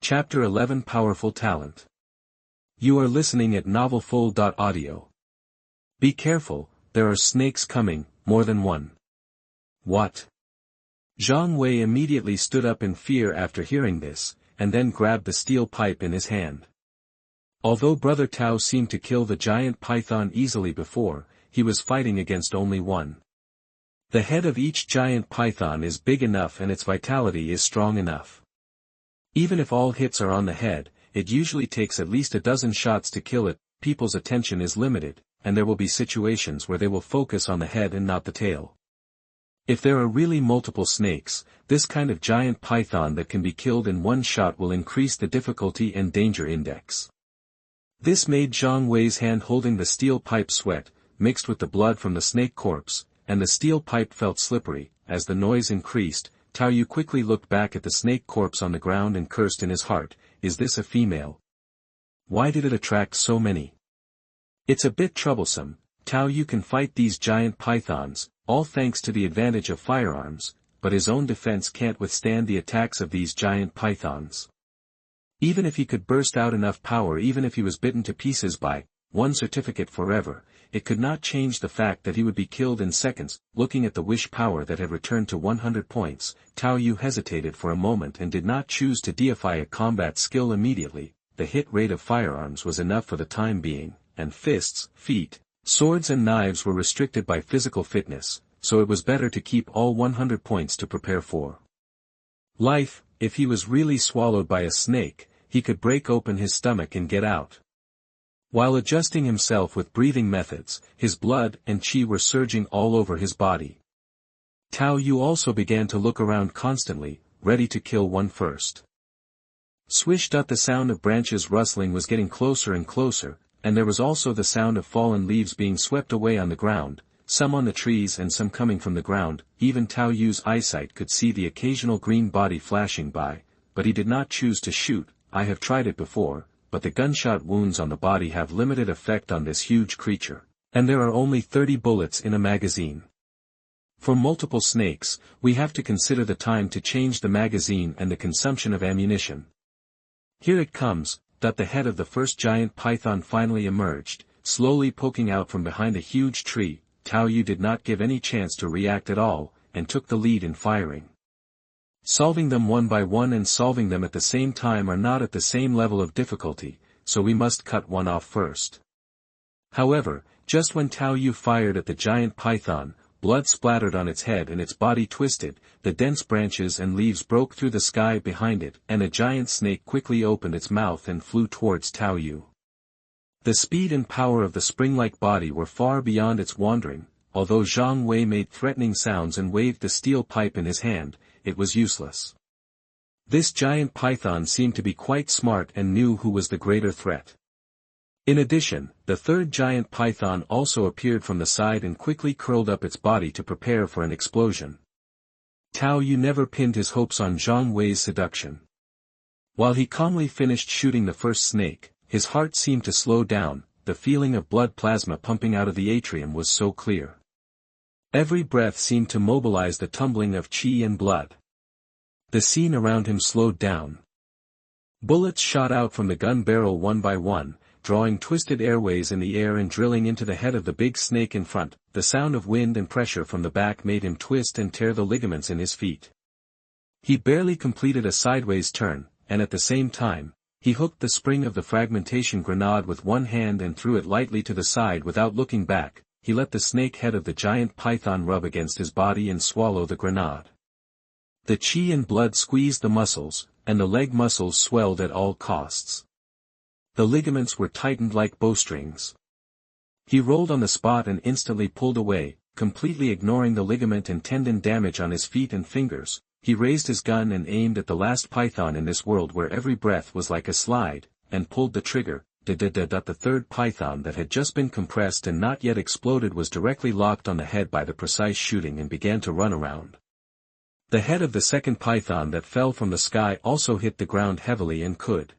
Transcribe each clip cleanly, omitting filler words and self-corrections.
Chapter 11 Powerful Talent. You are listening at NovelsReturning. Be careful, there are snakes coming, more than one. What? Zhang Wei immediately stood up in fear after hearing this, and then grabbed the steel pipe in his hand. Although Brother Tao seemed to kill the giant python easily before, he was fighting against only one. The head of each giant python is big enough and its vitality is strong enough. Even if all hits are on the head, it usually takes at least a dozen shots to kill it. People's attention is limited, and there will be situations where they will focus on the head and not the tail. If there are really multiple snakes, this kind of giant python that can be killed in one shot will increase the difficulty and danger index. This made Zhang Wei's hand holding the steel pipe sweat, mixed with the blood from the snake corpse, and the steel pipe felt slippery. As the noise increased, Tao Yu quickly looked back at the snake corpse on the ground and cursed in his heart, "Is this a female? Why did it attract so many? It's a bit troublesome. Tao Yu can fight these giant pythons, all thanks to the advantage of firearms, but his own defense can't withstand the attacks of these giant pythons. Even if he could burst out enough power, even if he was bitten to pieces by one certificate forever, it could not change the fact that he would be killed in seconds." Looking at the wish power that had returned to 100 points, Tao Yu hesitated for a moment and did not choose to deify a combat skill immediately. The hit rate of firearms was enough for the time being, and fists, feet, swords and knives were restricted by physical fitness, so it was better to keep all 100 points to prepare for life. If he was really swallowed by a snake, he could break open his stomach and get out. While adjusting himself with breathing methods, his blood and qi were surging all over his body. Tao Yu also began to look around constantly, ready to kill one first. Swish! The sound of branches rustling was getting closer and closer, and there was also the sound of fallen leaves being swept away on the ground, some on the trees and some coming from the ground. Even Tao Yu's eyesight could see the occasional green body flashing by, but he did not choose to shoot. I have tried it before, but the gunshot wounds on the body have limited effect on this huge creature, and there are only 30 bullets in a magazine. For multiple snakes, we have to consider the time to change the magazine and the consumption of ammunition. Here it comes. The head of the first giant python finally emerged, slowly poking out from behind a huge tree. Tao Yu did not give any chance to react at all, and took the lead in firing. Solving them one by one and solving them at the same time are not at the same level of difficulty, so we must cut one off first. However, just when Tao Yu fired at the giant python, blood splattered on its head and its body twisted. The dense branches and leaves broke through the sky behind it, and a giant snake quickly opened its mouth and flew towards Tao Yu. The speed and power of the spring-like body were far beyond its wandering. Although Zhang Wei made threatening sounds and waved the steel pipe in his hand, it was useless. This giant python seemed to be quite smart and knew who was the greater threat. In addition, the third giant python also appeared from the side and quickly curled up its body to prepare for an explosion. Tao Yu never pinned his hopes on Zhang Wei's seduction. While he calmly finished shooting the first snake, his heart seemed to slow down. The feeling of blood plasma pumping out of the atrium was so clear. Every breath seemed to mobilize the tumbling of qi and blood. The scene around him slowed down. Bullets shot out from the gun barrel one by one, drawing twisted airways in the air and drilling into the head of the big snake in front. The sound of wind and pressure from the back made him twist and tear the ligaments in his feet. He barely completed a sideways turn, and at the same time, he hooked the spring of the fragmentation grenade with one hand and threw it lightly to the side without looking back. He let the snake head of the giant python rub against his body and swallow the grenade. The qi and blood squeezed the muscles, and the leg muscles swelled at all costs. The ligaments were tightened like bowstrings. He rolled on the spot and instantly pulled away, completely ignoring the ligament and tendon damage on his feet and fingers. He raised his gun and aimed at the last python in this world where every breath was like a slide, and pulled the trigger. The third python that had just been compressed and not yet exploded was directly locked on the head by the precise shooting and began to run around. The head of the second python that fell from the sky also hit the ground heavily and could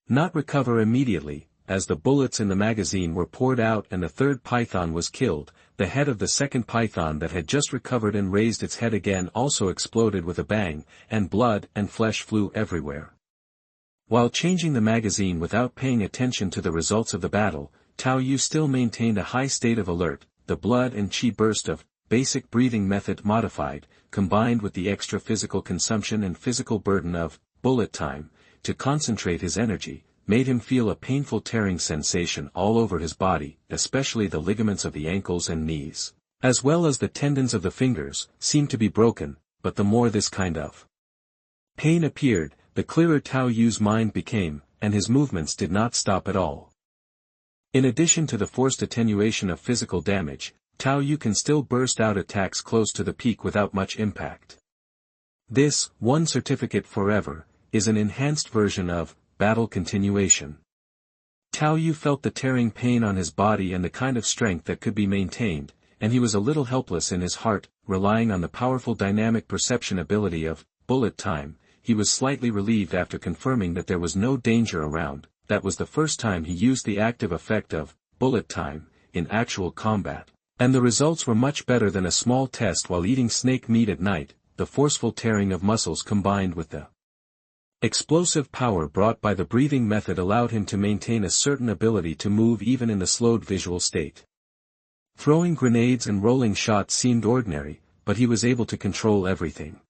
not recover immediately. As the bullets in the magazine were poured out and the third python was killed, the head of the second python that had just recovered and raised its head again also exploded with a bang, and blood and flesh flew everywhere. While changing the magazine without paying attention to the results of the battle, Tao Yu still maintained a high state of alert. The blood and chi burst of basic breathing method modified, combined with the extra physical consumption and physical burden of bullet time, to concentrate his energy, made him feel a painful tearing sensation all over his body, especially the ligaments of the ankles and knees, as well as the tendons of the fingers, seemed to be broken, but the more this kind of pain appeared, the clearer Tao Yu's mind became, and his movements did not stop at all. In addition to the forced attenuation of physical damage, Tao Yu can still burst out attacks close to the peak without much impact. This, one certificate forever, is an enhanced version of battle continuation. Tao Yu felt the tearing pain on his body and the kind of strength that could be maintained, and he was a little helpless in his heart, relying on the powerful dynamic perception ability of bullet time. He was slightly relieved after confirming that there was no danger around. That was the first time he used the active effect of bullet time in actual combat. And the results were much better than a small test while eating snake meat at night. The forceful tearing of muscles combined with the explosive power brought by the breathing method allowed him to maintain a certain ability to move even in the slowed visual state. Throwing grenades and rolling shots seemed ordinary, but he was able to control everything.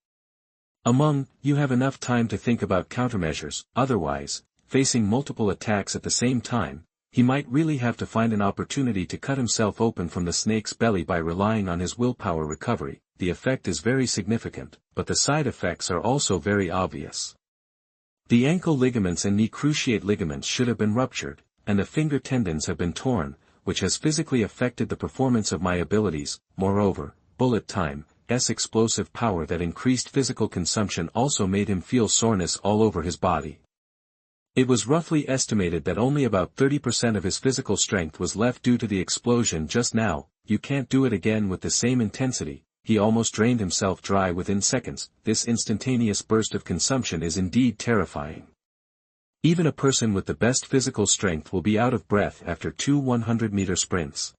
You have enough time to think about countermeasures. Otherwise, facing multiple attacks at the same time, he might really have to find an opportunity to cut himself open from the snake's belly by relying on his willpower recovery. The effect is very significant, but the side effects are also very obvious. The ankle ligaments and knee cruciate ligaments should have been ruptured, and the finger tendons have been torn, which has physically affected the performance of my abilities. Moreover, bullet time's explosive power that increased physical consumption also made him feel soreness all over his body. It was roughly estimated that only about 30% of his physical strength was left due to the explosion just now. You can't do it again with the same intensity. He almost drained himself dry within seconds. This instantaneous burst of consumption is indeed terrifying. Even a person with the best physical strength will be out of breath after 2 100-meter sprints.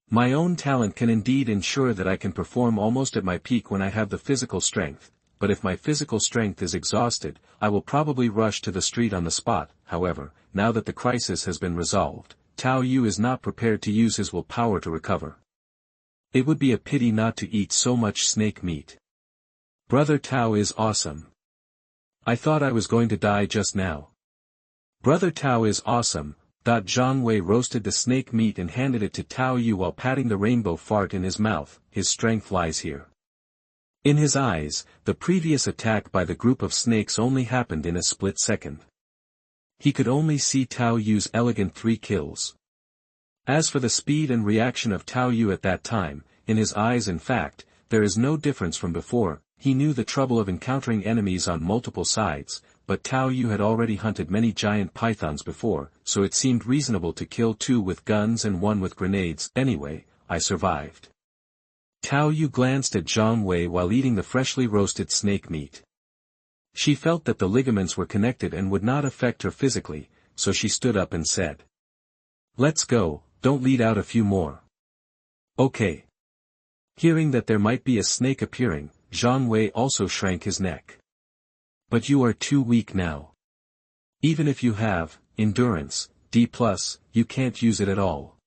My own talent can indeed ensure that I can perform almost at my peak when I have the physical strength. But if my physical strength is exhausted, I will probably rush to the street on the spot. However, now that the crisis has been resolved, Tao Yu is not prepared to use his willpower to recover. It would be a pity not to eat so much snake meat. Brother Tao is awesome. I thought I was going to die just now. Brother Tao is awesome. Zhang Wei roasted the snake meat and handed it to Tao Yu while patting the rainbow fart in his mouth. His strength lies here. In his eyes, the previous attack by the group of snakes only happened in a split second. He could only see Tao Yu's elegant 3 kills. As for the speed and reaction of Tao Yu at that time, in his eyes in fact, there is no difference from before. He knew the trouble of encountering enemies on multiple sides, but Tao Yu had already hunted many giant pythons before, so it seemed reasonable to kill 2 with guns and 1 with grenades. Anyway, I survived. Tao Yu glanced at Zhang Wei while eating the freshly roasted snake meat. She felt that the ligaments were connected and would not affect her physically, so she stood up and said, "Let's go, don't lead out a few more." Okay. Hearing that there might be a snake appearing, Zhang Wei also shrank his neck. But you are too weak now. Even if you have endurance, D+, you can't use it at all.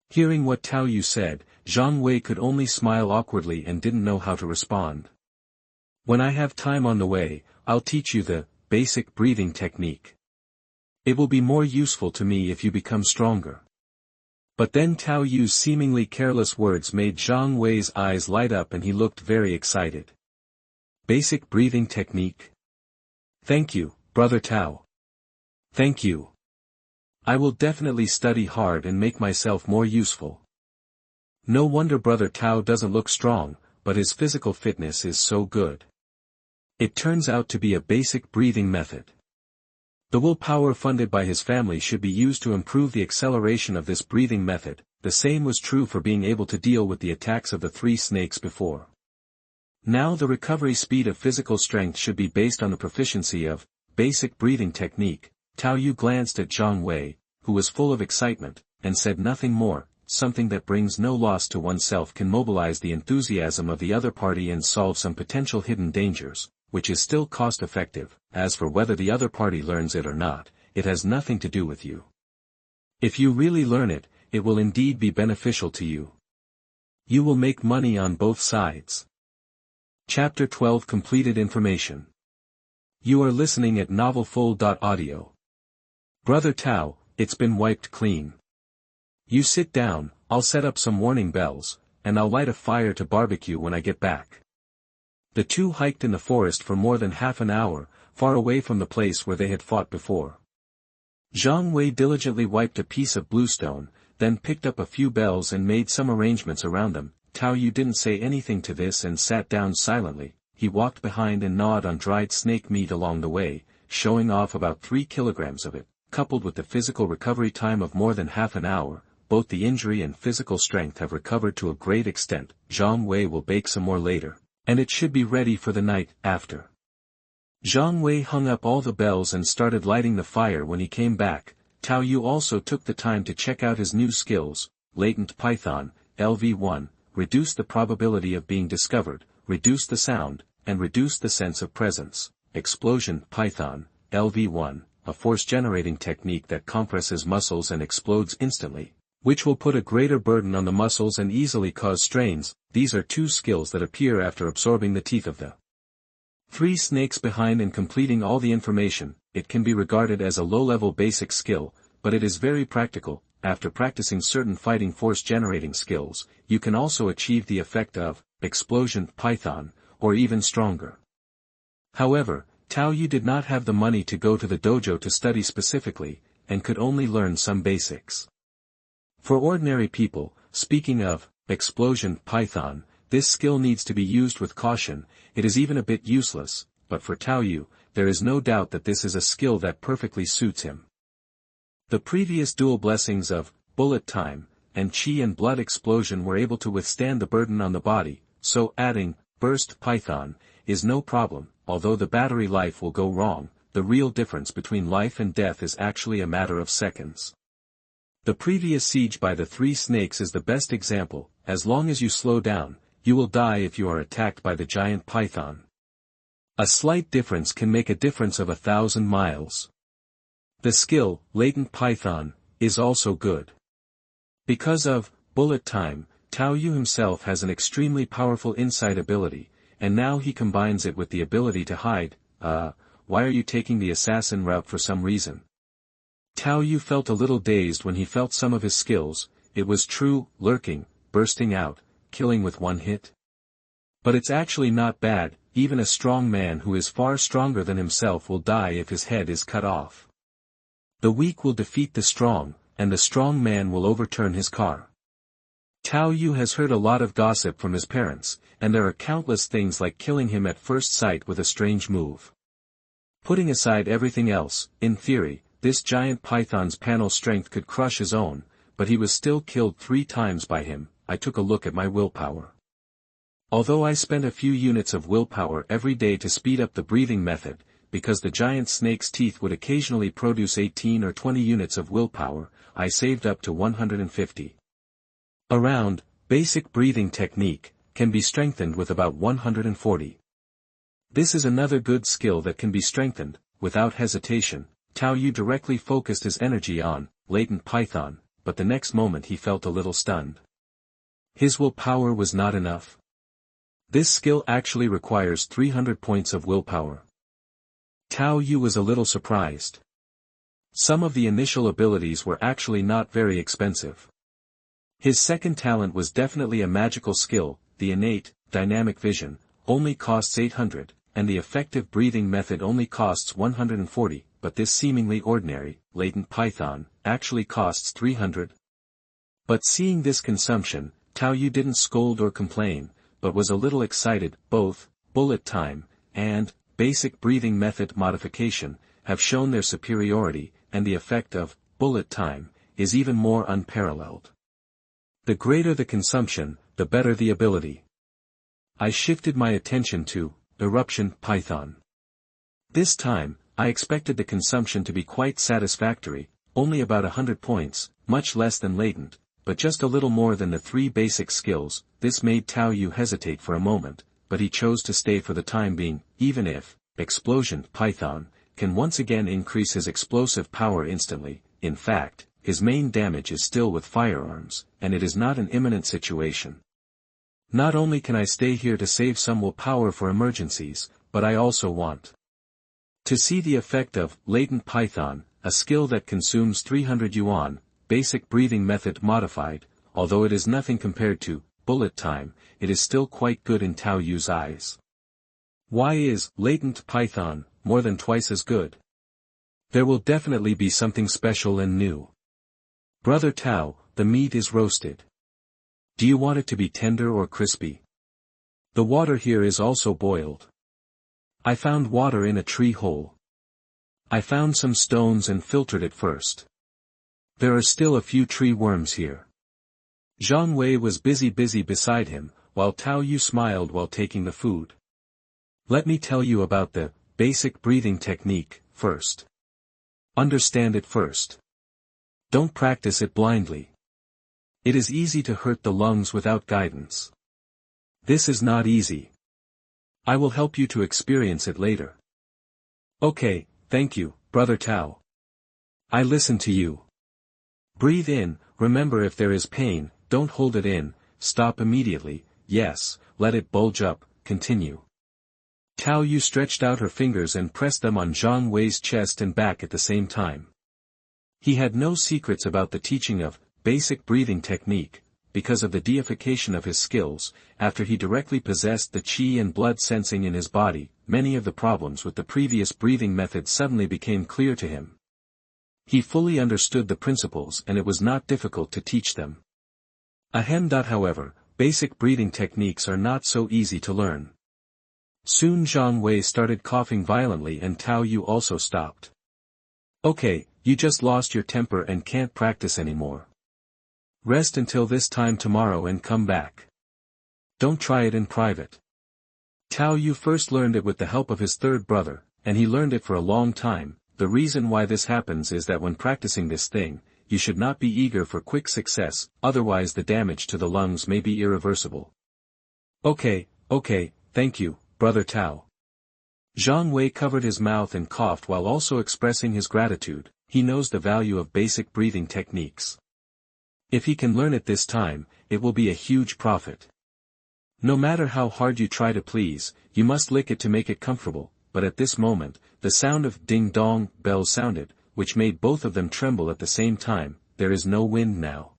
Hearing what Tao Yu said, Zhang Wei could only smile awkwardly and didn't know how to respond. When I have time on the way, I'll teach you the basic breathing technique. It will be more useful to me if you become stronger. But then Tao Yu's seemingly careless words made Zhang Wei's eyes light up and he looked very excited. Basic breathing technique? Thank you, Brother Tao. Thank you. I will definitely study hard and make myself more useful. No wonder Brother Tao doesn't look strong, but his physical fitness is so good. It turns out to be a basic breathing method. The willpower funded by his family should be used to improve the acceleration of this breathing method. The same was true for being able to deal with the attacks of the 3 snakes before. Now the recovery speed of physical strength should be based on the proficiency of basic breathing technique. Tao Yu glanced at Zhang Wei, who was full of excitement, and said nothing more. Something that brings no loss to oneself can mobilize the enthusiasm of the other party and solve some potential hidden dangers. which is still cost-effective. As for whether the other party learns it or not, it has nothing to do with you. If you really learn it, it will indeed be beneficial to you. You will make money on both sides. Chapter 12 Completed Information. You are listening at NovelsReturning. Brother Tao, it's been wiped clean. You sit down, I'll set up some warning bells, and I'll light a fire to barbecue when I get back. The two hiked in the forest for more than half an hour, far away from the place where they had fought before. Zhang Wei diligently wiped a piece of bluestone, then picked up a few bells and made some arrangements around them. Tao Yu didn't say anything to this and sat down silently. He walked behind and gnawed on dried snake meat along the way, showing off about 3 kilograms of it, coupled with the physical recovery time of more than half an hour. Both the injury and physical strength have recovered to a great extent. Zhang Wei will bake some more later, and it should be ready for the night after. Zhang Wei hung up all the bells and started lighting the fire when he came back. Tao Yu also took the time to check out his new skills. Latent Python, LV1, reduce the probability of being discovered, reduce the sound, and reduce the sense of presence. Explosion Python, LV1, a force-generating technique that compresses muscles and explodes instantly, which will put a greater burden on the muscles and easily cause strains. These are 2 skills that appear after absorbing the teeth of the 3 snakes behind and completing all the information. It can be regarded as a low-level basic skill, but it is very practical. After practicing certain fighting force-generating skills, you can also achieve the effect of explosion Python, or even stronger. However, Tao Yu did not have the money to go to the dojo to study specifically, and could only learn some basics. For ordinary people, speaking of explosion Python, this skill needs to be used with caution. It is even a bit useless, but for Tao Yu, there is no doubt that this is a skill that perfectly suits him. The previous dual blessings of bullet time and chi and blood explosion were able to withstand the burden on the body, so adding burst Python is no problem. Although the battery life will go wrong, the real difference between life and death is actually a matter of seconds. The previous siege by the 3 snakes is the best example. As long as you slow down, you will die if you are attacked by the giant python. A slight difference can make a difference of 1,000 miles. The skill, latent Python, is also good. Because of bullet time, Tao Yu himself has an extremely powerful insight ability, and now he combines it with the ability to hide. Why are you taking the assassin route for some reason? Tao Yu felt a little dazed when he felt some of his skills. It was true, lurking, bursting out, killing with 1 hit. But it's actually not bad. Even a strong man who is far stronger than himself will die if his head is cut off. The weak will defeat the strong, and the strong man will overturn his car. Tao Yu has heard a lot of gossip from his parents, and there are countless things like killing him at first sight with a strange move. Putting aside everything else, in theory, this giant python's panel strength could crush his own, but he was still killed 3 times by him. I took a look at my willpower. Although I spent a few units of willpower every day to speed up the breathing method, because the giant snake's teeth would occasionally produce 18 or 20 units of willpower, I saved up to 150. Around, basic breathing technique, can be strengthened with about 140. This is another good skill that can be strengthened. Without hesitation, Tao Yu directly focused his energy on latent Python, but the next moment he felt a little stunned. His willpower was not enough. This skill actually requires 300 points of willpower. Tao Yu was a little surprised. Some of the initial abilities were actually not very expensive. His second talent was definitely a magical skill. The innate, dynamic vision, only costs 800, and the effective breathing method only costs 140, but this seemingly ordinary, latent Python, actually costs 300. But seeing this consumption, Tao Yu didn't scold or complain, but was a little excited. Both bullet time and basic breathing method modification have shown their superiority, and the effect of bullet time is even more unparalleled. The greater the consumption, the better the ability. I shifted my attention to eruption Python. This time, I expected the consumption to be quite satisfactory, only about 100 points, much less than latent, but just a little more than the 3 basic skills. This made Tao Yu hesitate for a moment, but he chose to stay for the time being, even if, Explosion Python, can once again increase his explosive power instantly. In fact, his main damage is still with firearms, and it is not an imminent situation. Not only can I stay here to save some willpower for emergencies, but I also want to see the effect of Latent Python, a skill that consumes 300 yuan, basic breathing method modified. Although it is nothing compared to bullet time, it is still quite good in Tao Yu's eyes. Why is Latent Python more than twice as good? There will definitely be something special and new. Brother Tao, the meat is roasted. Do you want it to be tender or crispy? The water here is also boiled. I found water in a tree hole. I found some stones and filtered it first. There are still a few tree worms here. Zhang Wei was busy beside him, while Tao Yu smiled while taking the food. Let me tell you about the basic breathing technique first. Understand it first. Don't practice it blindly. It is easy to hurt the lungs without guidance. This is not easy. I will help you to experience it later. Okay, thank you, Brother Tao. I listen to you. Breathe in, remember if there is pain, don't hold it in, stop immediately, yes, let it bulge up, continue. Tao Yu stretched out her fingers and pressed them on Zhang Wei's chest and back at the same time. He had no secrets about the teaching of basic breathing technique, because of the deification of his skills. After he directly possessed the qi and blood sensing in his body, many of the problems with the previous breathing method suddenly became clear to him. He fully understood the principles and it was not difficult to teach them. However, basic breathing techniques are not so easy to learn. Soon Zhang Wei started coughing violently and Tao Yu also stopped. Okay, you just lost your temper and can't practice anymore. Rest until this time tomorrow and come back. Don't try it in private. Tao Yu first learned it with the help of his third brother, and he learned it for a long time. The reason why this happens is that when practicing this thing, you should not be eager for quick success, otherwise the damage to the lungs may be irreversible. Okay, thank you, Brother Tao. Zhang Wei covered his mouth and coughed while also expressing his gratitude. He knows the value of basic breathing techniques. If he can learn it this time, it will be a huge profit. No matter how hard you try to please, you must lick it to make it comfortable, but at this moment, the sound of ding-dong bells sounded, which made both of them tremble at the same time. There is no wind now.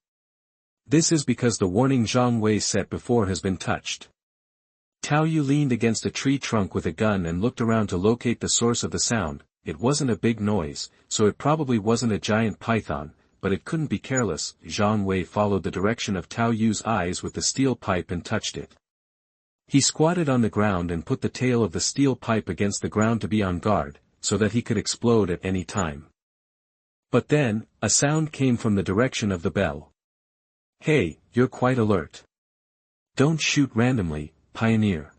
This is because the warning Zhang Wei set before has been touched. Tao Yu leaned against a tree trunk with a gun and looked around to locate the source of the sound. It wasn't a big noise, so it probably wasn't a giant python, but it couldn't be careless. Zhang Wei followed the direction of Tao Yu's eyes with the steel pipe and touched it. He squatted on the ground and put the tail of the steel pipe against the ground to be on guard, so that he could explode at any time. But then, a sound came from the direction of the bell. Hey, you're quite alert. Don't shoot randomly, Pioneer.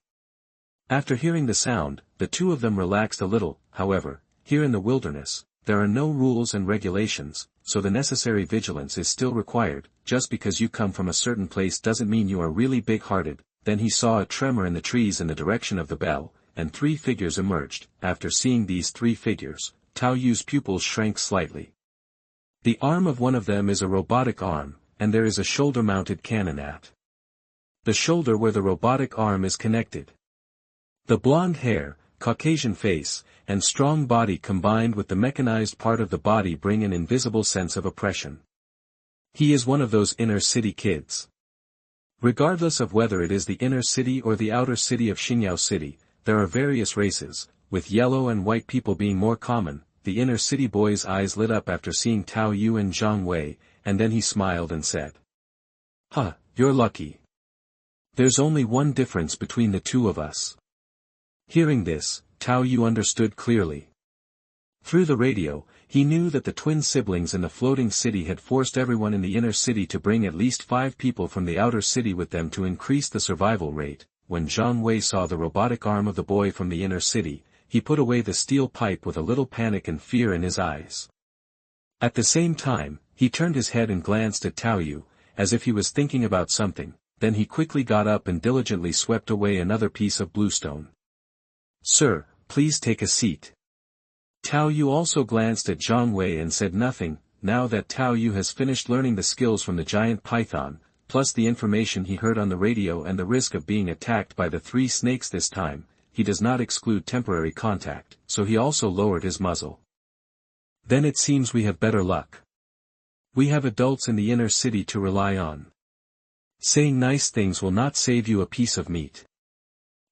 After hearing the sound, the two of them relaxed a little. However, here in the wilderness, there are no rules and regulations, so the necessary vigilance is still required. Just because you come from a certain place doesn't mean you are really big-hearted. Then he saw a tremor in the trees in the direction of the bell, and 3 figures emerged. After seeing these 3 figures, Tao Yu's pupils shrank slightly. The arm of one of them is a robotic arm, and there is a shoulder-mounted cannon at the shoulder where the robotic arm is connected. The blonde hair, Caucasian face, and strong body combined with the mechanized part of the body bring an invisible sense of oppression. He is one of those inner city kids. Regardless of whether it is the inner city or the outer city of Xingyao City, there are various races, with yellow and white people being more common. The inner city boy's eyes lit up after seeing Tao Yu and Zhang Wei, and then he smiled and said, "Huh, you're lucky. There's only one difference between the two of us." Hearing this, Tao Yu understood clearly. Through the radio, he knew that the twin siblings in the floating city had forced everyone in the inner city to bring at least 5 people from the outer city with them to increase the survival rate. When Zhang Wei saw the robotic arm of the boy from the inner city, he put away the steel pipe with a little panic and fear in his eyes. At the same time, he turned his head and glanced at Tao Yu, as if he was thinking about something. then he quickly got up and diligently swept away another piece of bluestone. "Sir, please take a seat." Tao Yu also glanced at Zhang Wei and said nothing. Now that Tao Yu has finished learning the skills from the giant python, plus the information he heard on the radio and the risk of being attacked by the 3 snakes this time, he does not exclude temporary contact, so he also lowered his muzzle. "Then it seems we have better luck. We have adults in the inner city to rely on. Saying nice things will not save you a piece of meat."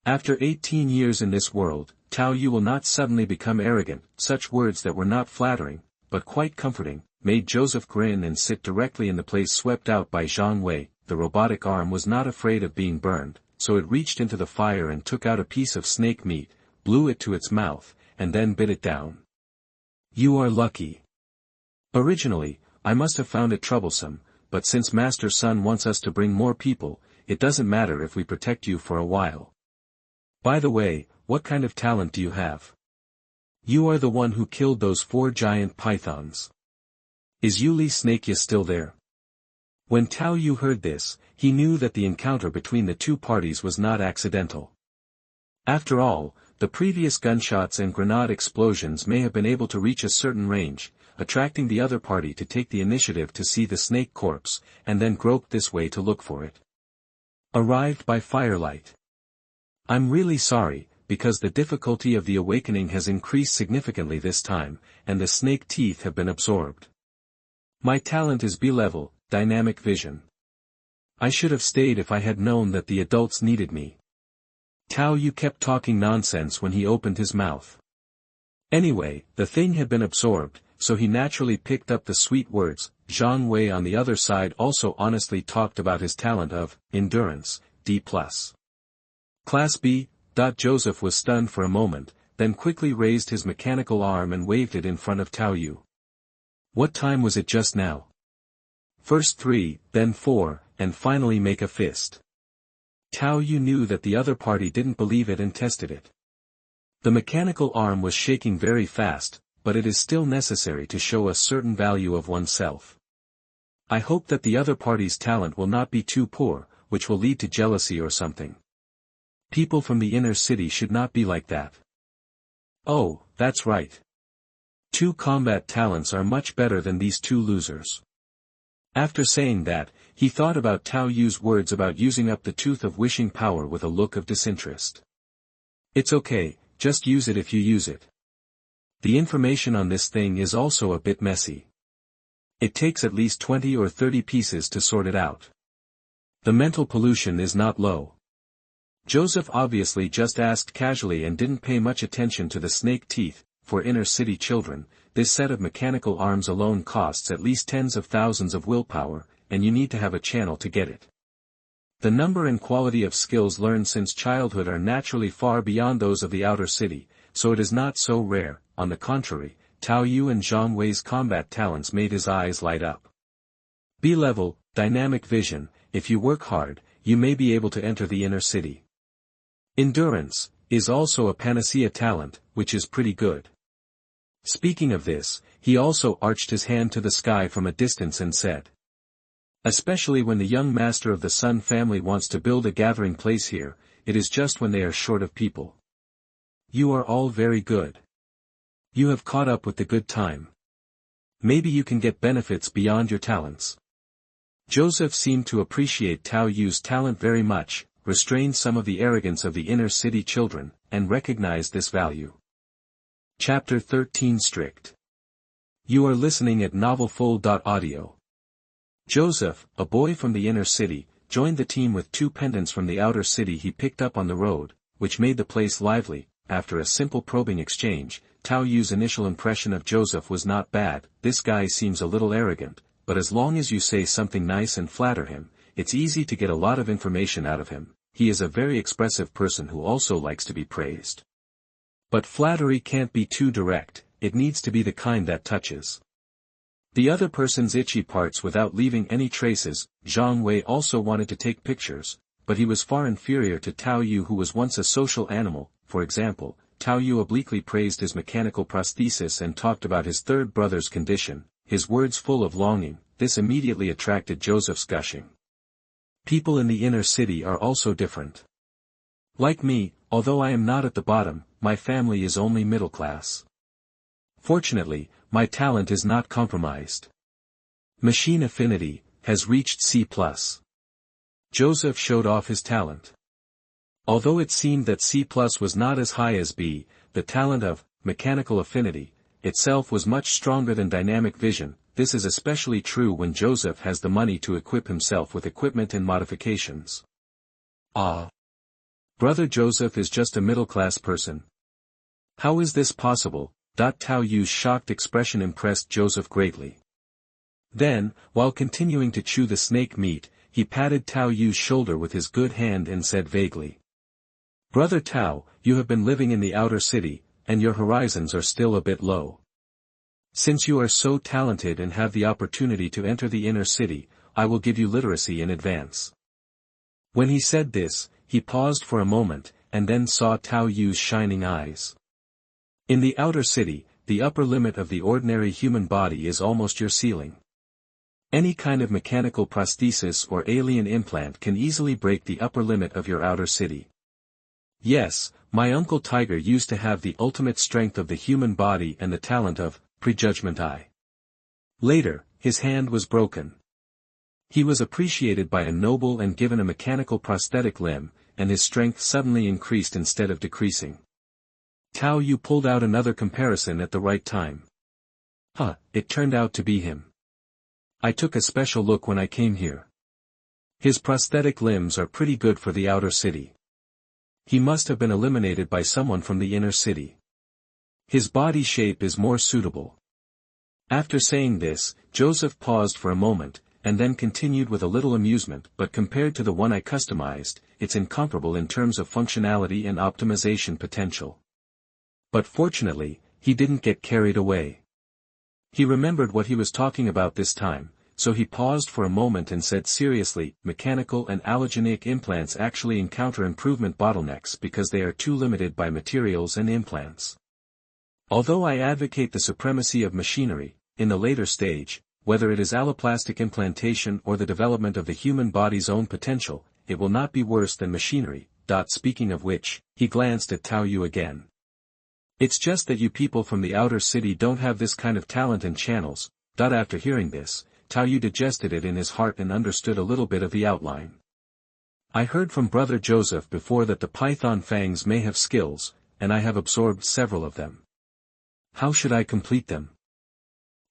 After 18 years in this world, Tao Yu will not suddenly become arrogant. Such words that were not flattering, but quite comforting, made Joseph grin and sit directly in the place swept out by Zhang Wei. The robotic arm was not afraid of being burned, so it reached into the fire and took out a piece of snake meat, blew it to its mouth, and then bit it down. "You are lucky. Originally, I must have found it troublesome, but since Master Sun wants us to bring more people, it doesn't matter if we protect you for a while. By the way, what kind of talent do you have? You are the one who killed those 4 giant pythons. Is Yuli Snakeya still there?" When Tao Yu heard this, he knew that the encounter between the 2 parties was not accidental. After all, the previous gunshots and grenade explosions may have been able to reach a certain range, attracting the other party to take the initiative to see the snake corpse, and then grope this way to look for it. Arrived by firelight. "I'm really sorry, because the difficulty of the awakening has increased significantly this time, and the snake teeth have been absorbed. My talent is B-level, dynamic vision. I should have stayed if I had known that the adults needed me." Tao Yu kept talking nonsense when he opened his mouth. Anyway, the thing had been absorbed, so he naturally picked up the sweet words. Zhang Wei on the other side also honestly talked about his talent of endurance, D+. Class B. Joseph was stunned for a moment, then quickly raised his mechanical arm and waved it in front of Tao Yu. What time was it just now? First 3, then 4, and finally make a fist. Tao Yu knew that the other party didn't believe it and tested it. The mechanical arm was shaking very fast, but it is still necessary to show a certain value of oneself. I hope that the other party's talent will not be too poor, which will lead to jealousy or something. People from the inner city should not be like that. Oh, that's right. 2 combat talents are much better than these 2 losers. After saying that, he thought about Tao Yu's words about using up the tooth of wishing power with a look of disinterest. It's okay, just use it if you use it. The information on this thing is also a bit messy. It takes at least 20 or 30 pieces to sort it out. The mental pollution is not low. Joseph obviously just asked casually and didn't pay much attention to the snake teeth. For inner city children, this set of mechanical arms alone costs at least tens of thousands of willpower, and you need to have a channel to get it. The number and quality of skills learned since childhood are naturally far beyond those of the outer city, so it is not so rare. On the contrary, Tao Yu and Zhang Wei's combat talents made his eyes light up. B-level, dynamic vision. If you work hard, you may be able to enter the inner city. Endurance is also a panacea talent, which is pretty good. Speaking of this, he also arched his hand to the sky from a distance and said, especially when the young master of the Sun family wants to build a gathering place here, it is just when they are short of people. You are all very good. You have caught up with the good time. Maybe you can get benefits beyond your talents. Joseph seemed to appreciate Tao Yu's talent very much, restrained some of the arrogance of the inner city children, and recognized this value. Chapter 13 Strict. You are listening at NovelsReturning. Joseph, a boy from the inner city, joined the team with 2 pendants from the outer city he picked up on the road, which made the place lively. After a simple probing exchange, Tao Yu's initial impression of Joseph was not bad. This guy seems a little arrogant, but as long as you say something nice and flatter him, it's easy to get a lot of information out of him. He is a very expressive person who also likes to be praised. But flattery can't be too direct, it needs to be the kind that touches the other person's itchy parts without leaving any traces. Zhang Wei also wanted to take pictures, but he was far inferior to Tao Yu, who was once a social animal. For example, Tao Yu obliquely praised his mechanical prosthesis and talked about his 3rd brother's condition, his words full of longing. This immediately attracted Joseph's gushing. People in the inner city are also different. Like me, although I am not at the bottom, my family is only middle class. Fortunately, my talent is not compromised. Machine affinity has reached C+. Joseph showed off his talent. Although it seemed that C+ was not as high as B, the talent of mechanical affinity itself was much stronger than dynamic vision. This is especially true when Joseph has the money to equip himself with equipment and modifications. Ah! Brother Joseph is just a middle-class person. How is this possible? Tao Yu's shocked expression impressed Joseph greatly. Then, while continuing to chew the snake meat, he patted Tao Yu's shoulder with his good hand and said vaguely, "Brother Tao, you have been living in the outer city, and your horizons are still a bit low. Since you are so talented and have the opportunity to enter the inner city, I will give you literacy in advance." When he said this, he paused for a moment, and then saw Tao Yu's shining eyes. In the outer city, the upper limit of the ordinary human body is almost your ceiling. Any kind of mechanical prosthesis or alien implant can easily break the upper limit of your outer city. Yes, my Uncle Tiger used to have the ultimate strength of the human body and the talent of prejudgment eye. Later, his hand was broken. He was appreciated by a noble and given a mechanical prosthetic limb, and his strength suddenly increased instead of decreasing. Tao Yu pulled out another comparison at the right time. It turned out to be him. I took a special look when I came here. His prosthetic limbs are pretty good for the outer city. He must have been eliminated by someone from the inner city. His body shape is more suitable. After saying this, Joseph paused for a moment, and then continued with a little amusement. But compared to the one I customized, it's incomparable in terms of functionality and optimization potential. But fortunately, he didn't get carried away. He remembered what he was talking about this time, so he paused for a moment and said seriously, mechanical and allogenic implants actually encounter improvement bottlenecks because they are too limited by materials and implants. Although I advocate the supremacy of machinery, in the later stage, whether it is alloplastic implantation or the development of the human body's own potential, it will not be worse than machinery. Speaking of which, he glanced at Tao Yu again. It's just that you people from the outer city don't have this kind of talent and channels. After hearing this, Tao Yu digested it in his heart and understood a little bit of the outline. I heard from Brother Joseph before that the python fangs may have skills, and I have absorbed several of them. How should I complete them?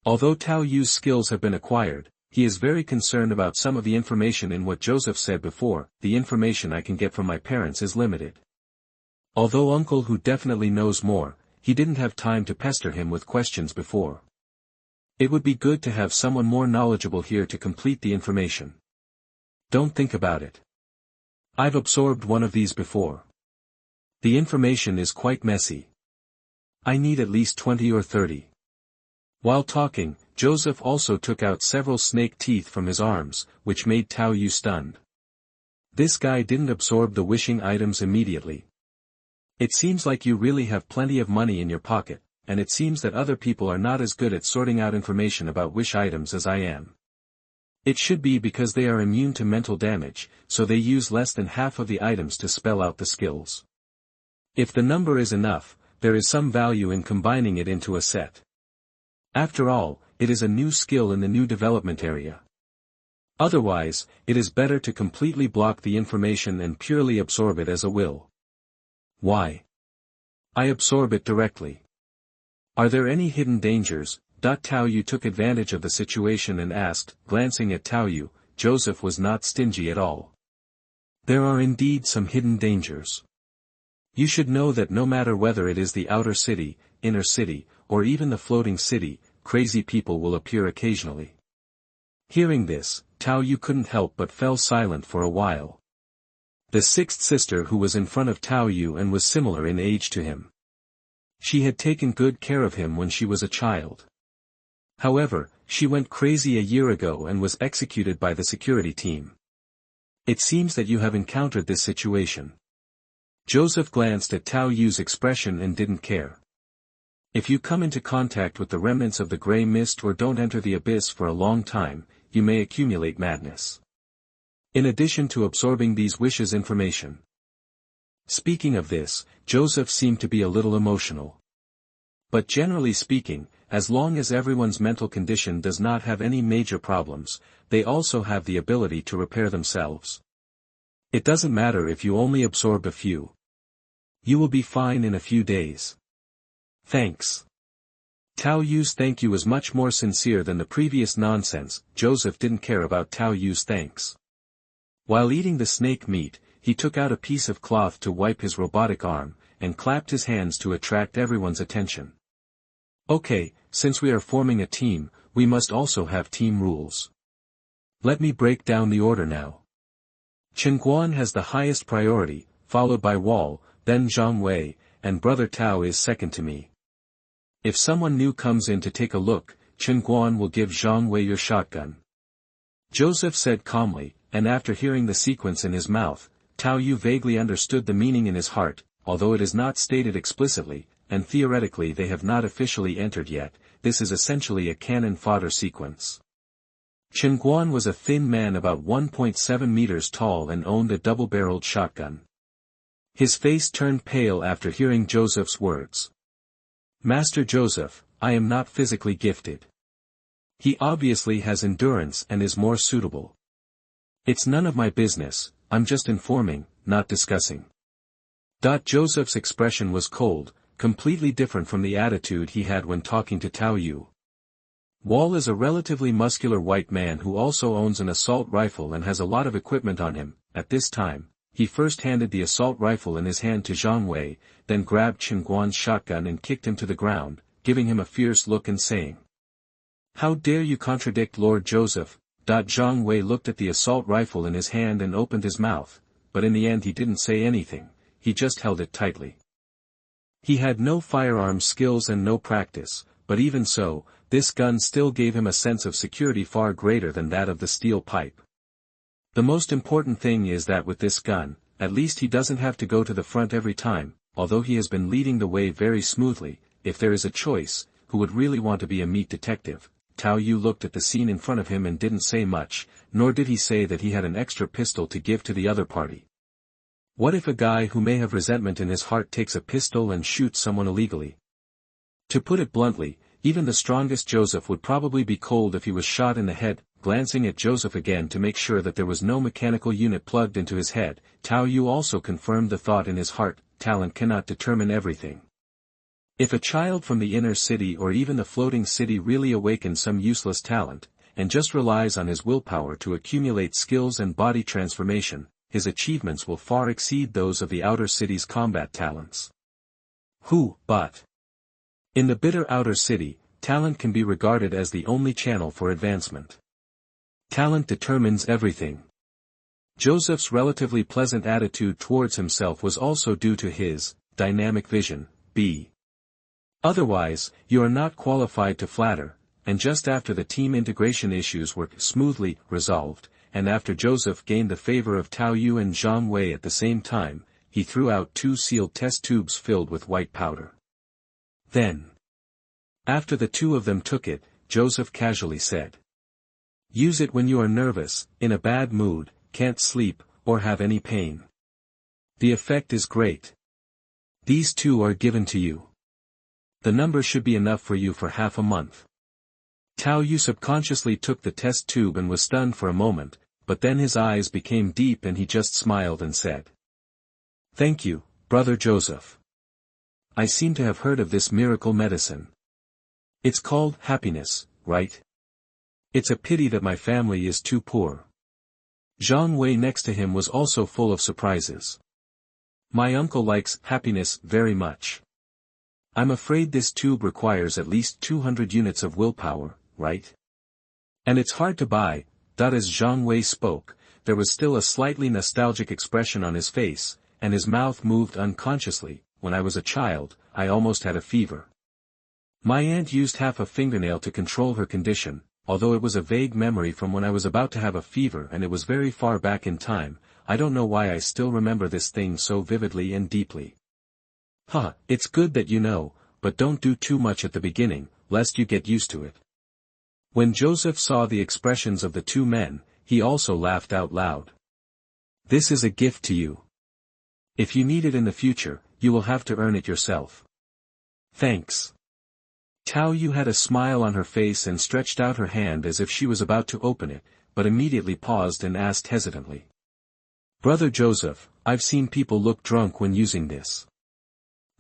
Although Tao Yu's skills have been acquired, he is very concerned about some of the information in what Joseph said before. The information I can get from my parents is limited. Although Uncle who definitely knows more, he didn't have time to pester him with questions before. It would be good to have someone more knowledgeable here to complete the information. Don't think about it. I've absorbed one of these before. The information is quite messy. I need at least 20 or 30. While talking, Joseph also took out several snake teeth from his arms, which made Tao Yu stunned. This guy didn't absorb the wishing items immediately. It seems like you really have plenty of money in your pocket, and it seems that other people are not as good at sorting out information about wish items as I am. It should be because they are immune to mental damage, so they use less than half of the items to spell out the skills. If the number is enough, there is some value in combining it into a set. After all, it is a new skill in the new development area. Otherwise, it is better to completely block the information and purely absorb it as a will. Why? I absorb it directly. Are there any hidden dangers? Tao Yu took advantage of the situation and asked, glancing at Tao Yu. Joseph was not stingy at all. There are indeed some hidden dangers. You should know that no matter whether it is the outer city, inner city, or even the floating city, crazy people will appear occasionally. Hearing this, Tao Yu couldn't help but fell silent for a while. The sixth sister who was in front of Tao Yu and was similar in age to him. She had taken good care of him when she was a child. However, she went crazy a year ago and was executed by the security team. It seems that you have encountered this situation. Joseph glanced at Tao Yu's expression and didn't care. If you come into contact with the remnants of the gray mist or don't enter the abyss for a long time, you may accumulate madness. In addition to absorbing these wishes information. Speaking of this, Joseph seemed to be a little emotional. But generally speaking, as long as everyone's mental condition does not have any major problems, they also have the ability to repair themselves. It doesn't matter if you only absorbed a few. You will be fine in a few days. Thanks. Tao Yu's thank you was much more sincere than the previous nonsense. Joseph didn't care about Tao Yu's thanks. While eating the snake meat, he took out a piece of cloth to wipe his robotic arm, and clapped his hands to attract everyone's attention. Okay, since we are forming a team, we must also have team rules. Let me break down the order now. Chen Guan has the highest priority, followed by Wall, then Zhang Wei, and Brother Tao is second to me. If someone new comes in to take a look, Chen Guan will give Zhang Wei your shotgun. Joseph said calmly, and after hearing the sequence in his mouth, Tao Yu vaguely understood the meaning in his heart, although it is not stated explicitly, and theoretically they have not officially entered yet. This is essentially a cannon fodder sequence. Chen Guan was a thin man about 1.7 meters tall and owned a double-barreled shotgun. His face turned pale after hearing Joseph's words. Master Joseph, I am not physically gifted. He obviously has endurance and is more suitable. It's none of my business, I'm just informing, not discussing. Joseph's expression was cold, completely different from the attitude he had when talking to Tao Yu. Wall is a relatively muscular white man who also owns an assault rifle and has a lot of equipment on him. At this time, he first handed the assault rifle in his hand to Zhang Wei, then grabbed Chen Guan's shotgun and kicked him to the ground, giving him a fierce look and saying, "How dare you contradict Lord Joseph?" Zhang Wei looked at the assault rifle in his hand and opened his mouth, but in the end he didn't say anything, he just held it tightly. He had no firearm skills and no practice, but even so, this gun still gave him a sense of security far greater than that of the steel pipe. The most important thing is that with this gun, at least he doesn't have to go to the front every time, although he has been leading the way very smoothly. If there is a choice, who would really want to be a meat detective? Tao Yu looked at the scene in front of him and didn't say much, nor did he say that he had an extra pistol to give to the other party. What if a guy who may have resentment in his heart takes a pistol and shoots someone illegally? To put it bluntly, even the strongest Joseph would probably be cold if he was shot in the head. Glancing at Joseph again to make sure that there was no mechanical unit plugged into his head, Tao Yu also confirmed the thought in his heart: talent cannot determine everything. If a child from the inner city or even the floating city really awakens some useless talent, and just relies on his willpower to accumulate skills and body transformation, his achievements will far exceed those of the outer city's combat talents. But in the bitter outer city, talent can be regarded as the only channel for advancement. Talent determines everything. Joseph's relatively pleasant attitude towards himself was also due to his dynamic vision. Otherwise, you are not qualified to flatter. And just after the team integration issues were smoothly resolved, and after Joseph gained the favor of Tao Yu and Zhang Wei at the same time, he threw out 2 sealed test tubes filled with white powder. Then, after the 2 of them took it, Joseph casually said, "Use it when you are nervous, in a bad mood, can't sleep, or have any pain. The effect is great. These 2 are given to you. The number should be enough for you for half a month." Tao Yu subconsciously took the test tube and was stunned for a moment, but then his eyes became deep and he just smiled and said, "Thank you, Brother Joseph. I seem to have heard of this miracle medicine. It's called happiness, right? It's a pity that my family is too poor." Zhang Wei next to him was also full of surprises. "My uncle likes happiness very much. I'm afraid this tube requires at least 200 units of willpower, right? And it's hard to buy." As Zhang Wei spoke, there was still a slightly nostalgic expression on his face, and his mouth moved unconsciously. "When I was a child, I almost had a fever. My aunt used half a fingernail to control her condition, although it was a vague memory from when I was about to have a fever and it was very far back in time. I don't know why I still remember this thing so vividly and deeply." It's good that you know, but don't do too much at the beginning, lest you get used to it. When Joseph saw the expressions of the 2 men, he also laughed out loud. This is a gift to you. If you need it in the future, you will have to earn it yourself. Thanks. Tao Yu had a smile on her face and stretched out her hand as if she was about to open it, but immediately paused and asked hesitantly. Brother Joseph, I've seen people look drunk when using this.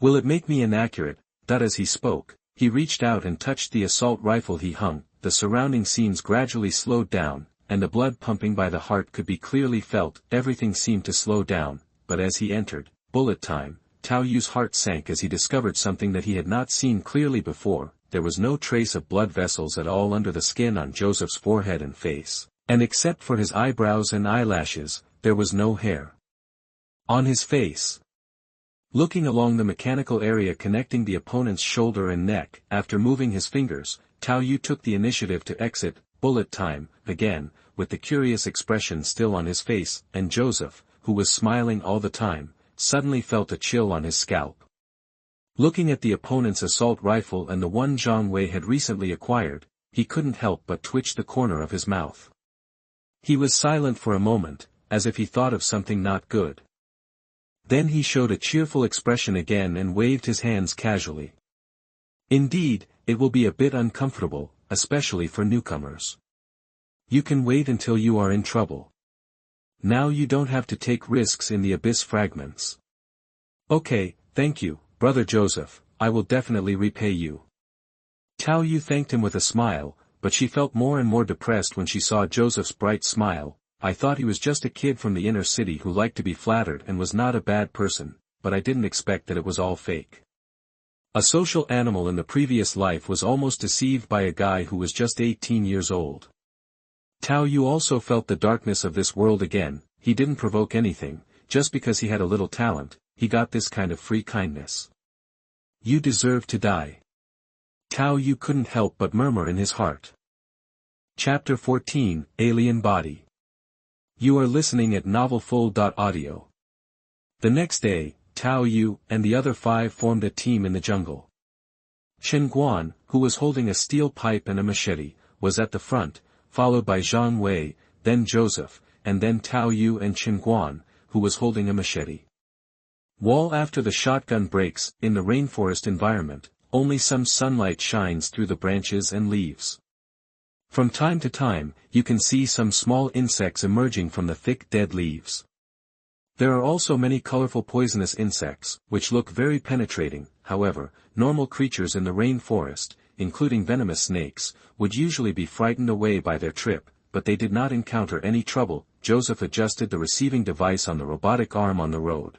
Will it make me inaccurate? As he spoke, he reached out and touched the assault rifle he hung. The surrounding scenes gradually slowed down, and the blood pumping by the heart could be clearly felt. Everything seemed to slow down, but as he entered, bullet time, Tao Yu's heart sank as he discovered something that he had not seen clearly before. There was no trace of blood vessels at all under the skin on Joseph's forehead and face, and except for his eyebrows and eyelashes, there was no hair on his face. Looking along the mechanical area connecting the opponent's shoulder and neck, after moving his fingers, Tao Yu took the initiative to exit. Bullet time, again, with the curious expression still on his face, and Joseph, who was smiling all the time, suddenly felt a chill on his scalp. Looking at the opponent's assault rifle and the one Zhang Wei had recently acquired, he couldn't help but twitch the corner of his mouth. He was silent for a moment, as if he thought of something not good. Then he showed a cheerful expression again and waved his hands casually. Indeed, it will be a bit uncomfortable, especially for newcomers. You can wait until you are in trouble. Now you don't have to take risks in the abyss fragments. Okay, thank you, Brother Joseph, I will definitely repay you. Tao Yu thanked him with a smile, but she felt more and more depressed when she saw Joseph's bright smile. I thought he was just a kid from the inner city who liked to be flattered and was not a bad person, but I didn't expect that it was all fake. A social animal in the previous life was almost deceived by a guy who was just 18 years old. Tao Yu also felt the darkness of this world again. He didn't provoke anything, just because he had a little talent, he got this kind of free kindness. You deserve to die. Tao Yu couldn't help but murmur in his heart. Chapter 14, Alien Body. You are listening at NovelsReturning. The next day, Tao Yu and the other 5 formed a team in the jungle. Chen Guan, who was holding a steel pipe and a machete, was at the front, followed by Zhang Wei, then Joseph, and then Tao Yu and Chen Guan, who was holding a machete. While after the shotgun breaks, in the rainforest environment, only some sunlight shines through the branches and leaves. From time to time, you can see some small insects emerging from the thick dead leaves. There are also many colorful poisonous insects, which look very penetrating. However, normal creatures in the rainforest, including venomous snakes, would usually be frightened away by their trip, but they did not encounter any trouble. Joseph adjusted the receiving device on the robotic arm on the road.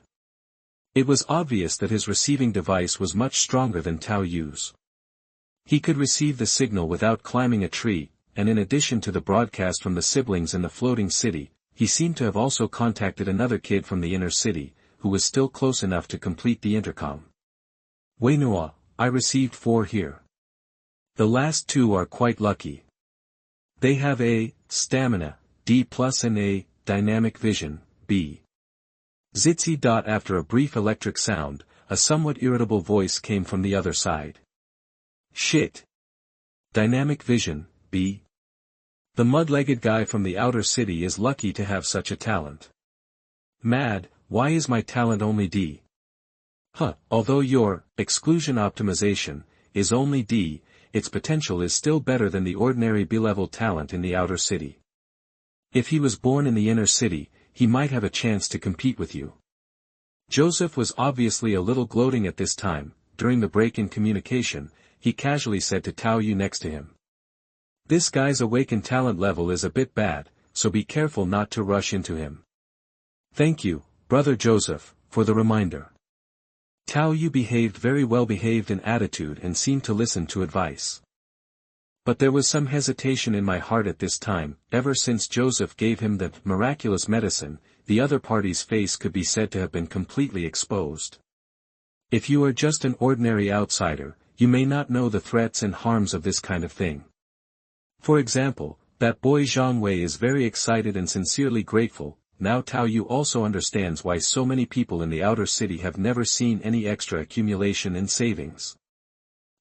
It was obvious that his receiving device was much stronger than Tao Yu's. He could receive the signal without climbing a tree, and in addition to the broadcast from the siblings in the floating city, he seemed to have also contacted another kid from the inner city, who was still close enough to complete the intercom. Wei-Nua, I received 4 here. The last 2 are quite lucky. They have A, stamina, D+, and A, dynamic vision, B. Zitzi. After a brief electric sound, a somewhat irritable voice came from the other side. Shit. Dynamic vision, B. The mud-legged guy from the outer city is lucky to have such a talent. Mad, why is my talent only D? Although your exclusion optimization is only D, its potential is still better than the ordinary B-level talent in the outer city. If he was born in the inner city, he might have a chance to compete with you. Joseph was obviously a little gloating at this time. During the break in communication, he casually said to Tao Yu next to him. This guy's awakened talent level is a bit bad, so be careful not to rush into him. Thank you, Brother Joseph, for the reminder. Tao Yu behaved very well behaved in attitude and seemed to listen to advice. But there was some hesitation in my heart at this time. Ever since Joseph gave him the miraculous medicine, the other party's face could be said to have been completely exposed. If you are just an ordinary outsider, you may not know the threats and harms of this kind of thing. For example, that boy Zhang Wei is very excited and sincerely grateful. Now Tao Yu also understands why so many people in the outer city have never seen any extra accumulation in savings.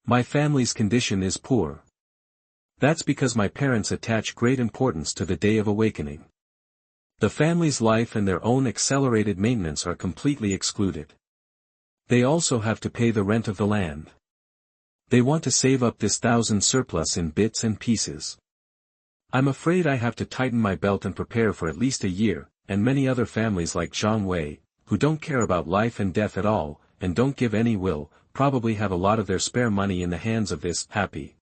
My family's condition is poor. That's because my parents attach great importance to the day of awakening. The family's life and their own accelerated maintenance are completely excluded. They also have to pay the rent of the land. They want to save up this 1,000 surplus in bits and pieces. I'm afraid I have to tighten my belt and prepare for at least a year, and many other families like Zhang Wei, who don't care about life and death at all, and don't give any will, probably have a lot of their spare money in the hands of this happy.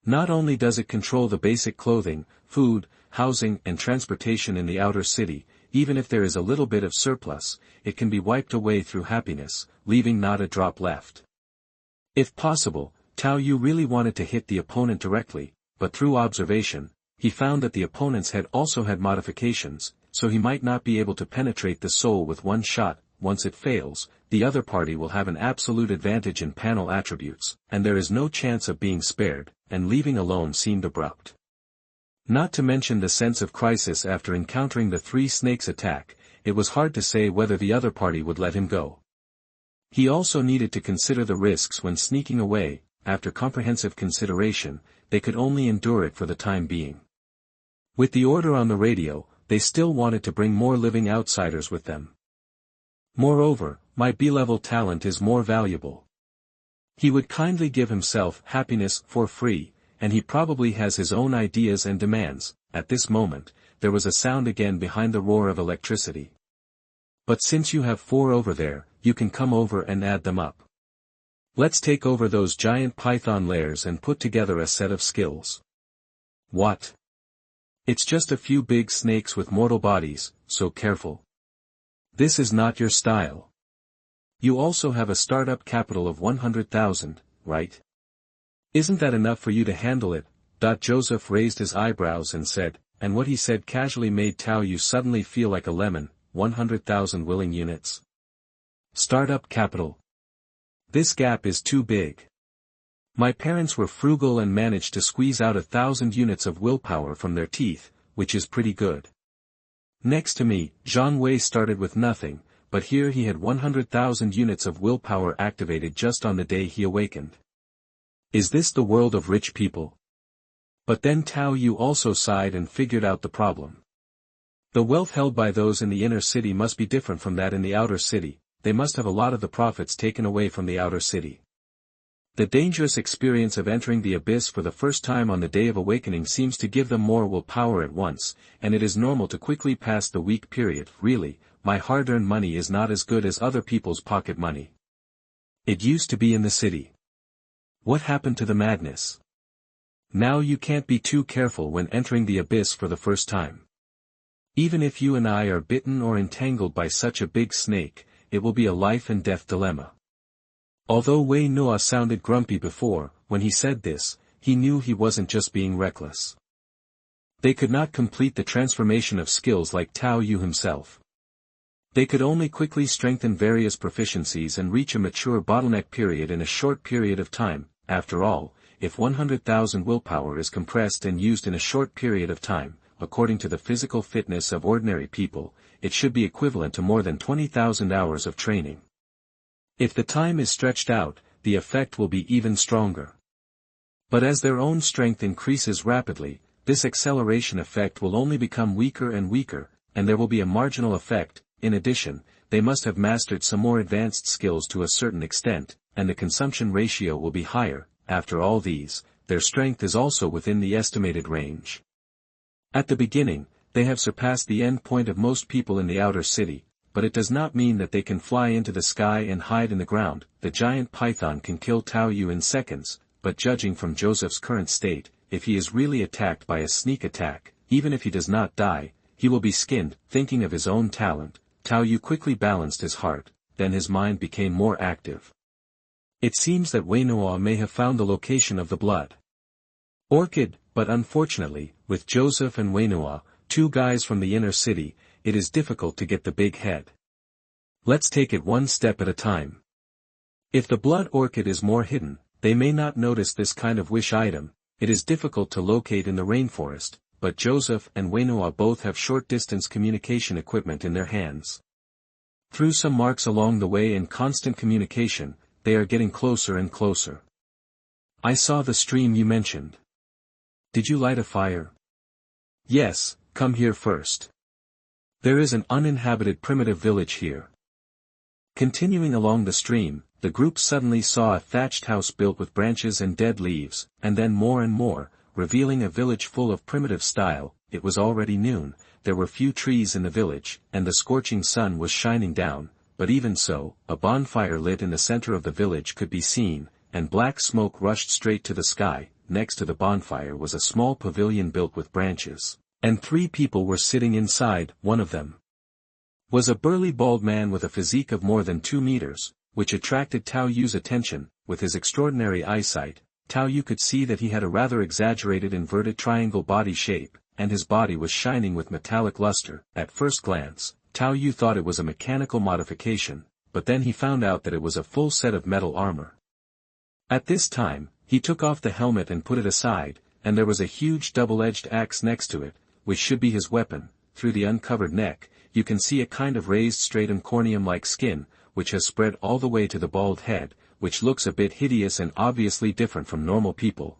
Not only does it control the basic clothing, food, housing and transportation in the outer city, even if there is a little bit of surplus, it can be wiped away through happiness, leaving not a drop left. If possible, Tao Yu really wanted to hit the opponent directly, but through observation, he found that the opponents had also had modifications, so he might not be able to penetrate the soul with one shot. Once it fails, the other party will have an absolute advantage in panel attributes, and there is no chance of being spared, and leaving alone seemed abrupt. Not to mention the sense of crisis after encountering the three snakes' attack, it was hard to say whether the other party would let him go. He also needed to consider the risks when sneaking away. After comprehensive consideration, they could only endure it for the time being. With the order on the radio, they still wanted to bring more living outsiders with them. Moreover, my B-level talent is more valuable. He would kindly give himself happiness for free, and he probably has his own ideas and demands. At this moment, there was a sound again behind the roar of electricity. But since you have 4 over there, you can come over and add them up. Let's take over those giant python layers and put together a set of skills. What? It's just a few big snakes with mortal bodies, so careful. This is not your style. You also have a startup capital of 100,000, right? Isn't that enough for you to handle it? Joseph raised his eyebrows and said, and what he said casually made Tao Yu suddenly feel like a lemon. 100,000 willing units. Startup capital. This gap is too big. My parents were frugal and managed to squeeze out 1,000 units of willpower from their teeth, which is pretty good. Next to me, Zhang Wei started with nothing, but here he had 100,000 units of willpower activated just on the day he awakened. Is this the world of rich people? But then Tao Yu also sighed and figured out the problem. The wealth held by those in the inner city must be different from that in the outer city. They must have a lot of the profits taken away from the outer city. The dangerous experience of entering the abyss for the first time on the day of awakening seems to give them more willpower at once, and it is normal to quickly pass the weak period. Really, my hard-earned money is not as good as other people's pocket money. It used to be in the city. What happened to the madness? Now you can't be too careful when entering the abyss for the first time. Even if you and I are bitten or entangled by such a big snake, it will be a life and death dilemma. Although Wei Noa sounded grumpy before, when he said this, he knew he wasn't just being reckless. They could not complete the transformation of skills like Tao Yu himself. They could only quickly strengthen various proficiencies and reach a mature bottleneck period in a short period of time. After all, if 100,000 willpower is compressed and used in a short period of time, according to the physical fitness of ordinary people, it should be equivalent to more than 20,000 hours of training. If the time is stretched out, the effect will be even stronger. But as their own strength increases rapidly, this acceleration effect will only become weaker and weaker, and there will be a marginal effect. In addition, they must have mastered some more advanced skills to a certain extent, and the consumption ratio will be higher. After all these, their strength is also within the estimated range. At the beginning, they have surpassed the end point of most people in the outer city, but it does not mean that they can fly into the sky and hide in the ground. The giant python can kill Tao Yu in seconds, but judging from Joseph's current state, if he is really attacked by a sneak attack, even if he does not die, he will be skinned. Thinking of his own talent, Tao Yu quickly balanced his heart, then his mind became more active. It seems that Wei Noa may have found the location of the blood Orchid, but unfortunately, with Joseph and Wei Noa, 2 guys from the inner city, it is difficult to get the big head. Let's take it one step at a time. If the blood orchid is more hidden, they may not notice this kind of wish item. It is difficult to locate in the rainforest, but Joseph and Wei Noa both have short-distance communication equipment in their hands. Through some marks along the way and constant communication, they are getting closer and closer. I saw the stream you mentioned. Did you light a fire? Yes, come here first. There is an uninhabited primitive village here. Continuing along the stream, the group suddenly saw a thatched house built with branches and dead leaves, and then more and more, revealing a village full of primitive style. It was already noon, there were few trees in the village, and the scorching sun was shining down, but even so, a bonfire lit in the center of the village could be seen, and black smoke rushed straight to the sky. Next to the bonfire was a small pavilion built with branches, and 3 people were sitting inside. One of them was a burly bald man with a physique of more than 2 meters, which attracted Tao Yu's attention. With his extraordinary eyesight, Tao Yu could see that he had a rather exaggerated inverted triangle body shape, and his body was shining with metallic luster. At first glance, Tao Yu thought it was a mechanical modification, but then he found out that it was a full set of metal armor. At this time, he took off the helmet and put it aside, and there was a huge double-edged axe next to it, which should be his weapon. Through the uncovered neck, you can see a kind of raised stratum corneum-like skin, which has spread all the way to the bald head, which looks a bit hideous and obviously different from normal people.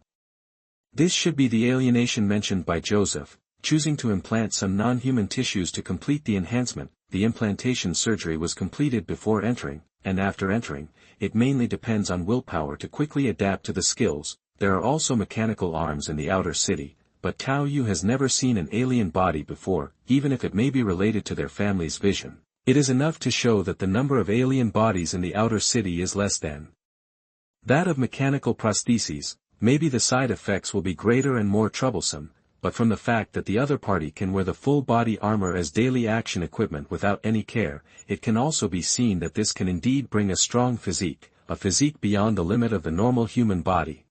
This should be the alienation mentioned by Joseph, choosing to implant some non-human tissues to complete the enhancement. The implantation surgery was completed before entering, and after entering, it mainly depends on willpower to quickly adapt to the skills. There are also mechanical arms in the outer city, but Tao Yu has never seen an alien body before, even if it may be related to their family's vision. It is enough to show that the number of alien bodies in the outer city is less than that of mechanical prostheses. Maybe the side effects will be greater and more troublesome, but from the fact that the other party can wear the full body armor as daily action equipment without any care, it can also be seen that this can indeed bring a strong physique, a physique beyond the limit of the normal human body.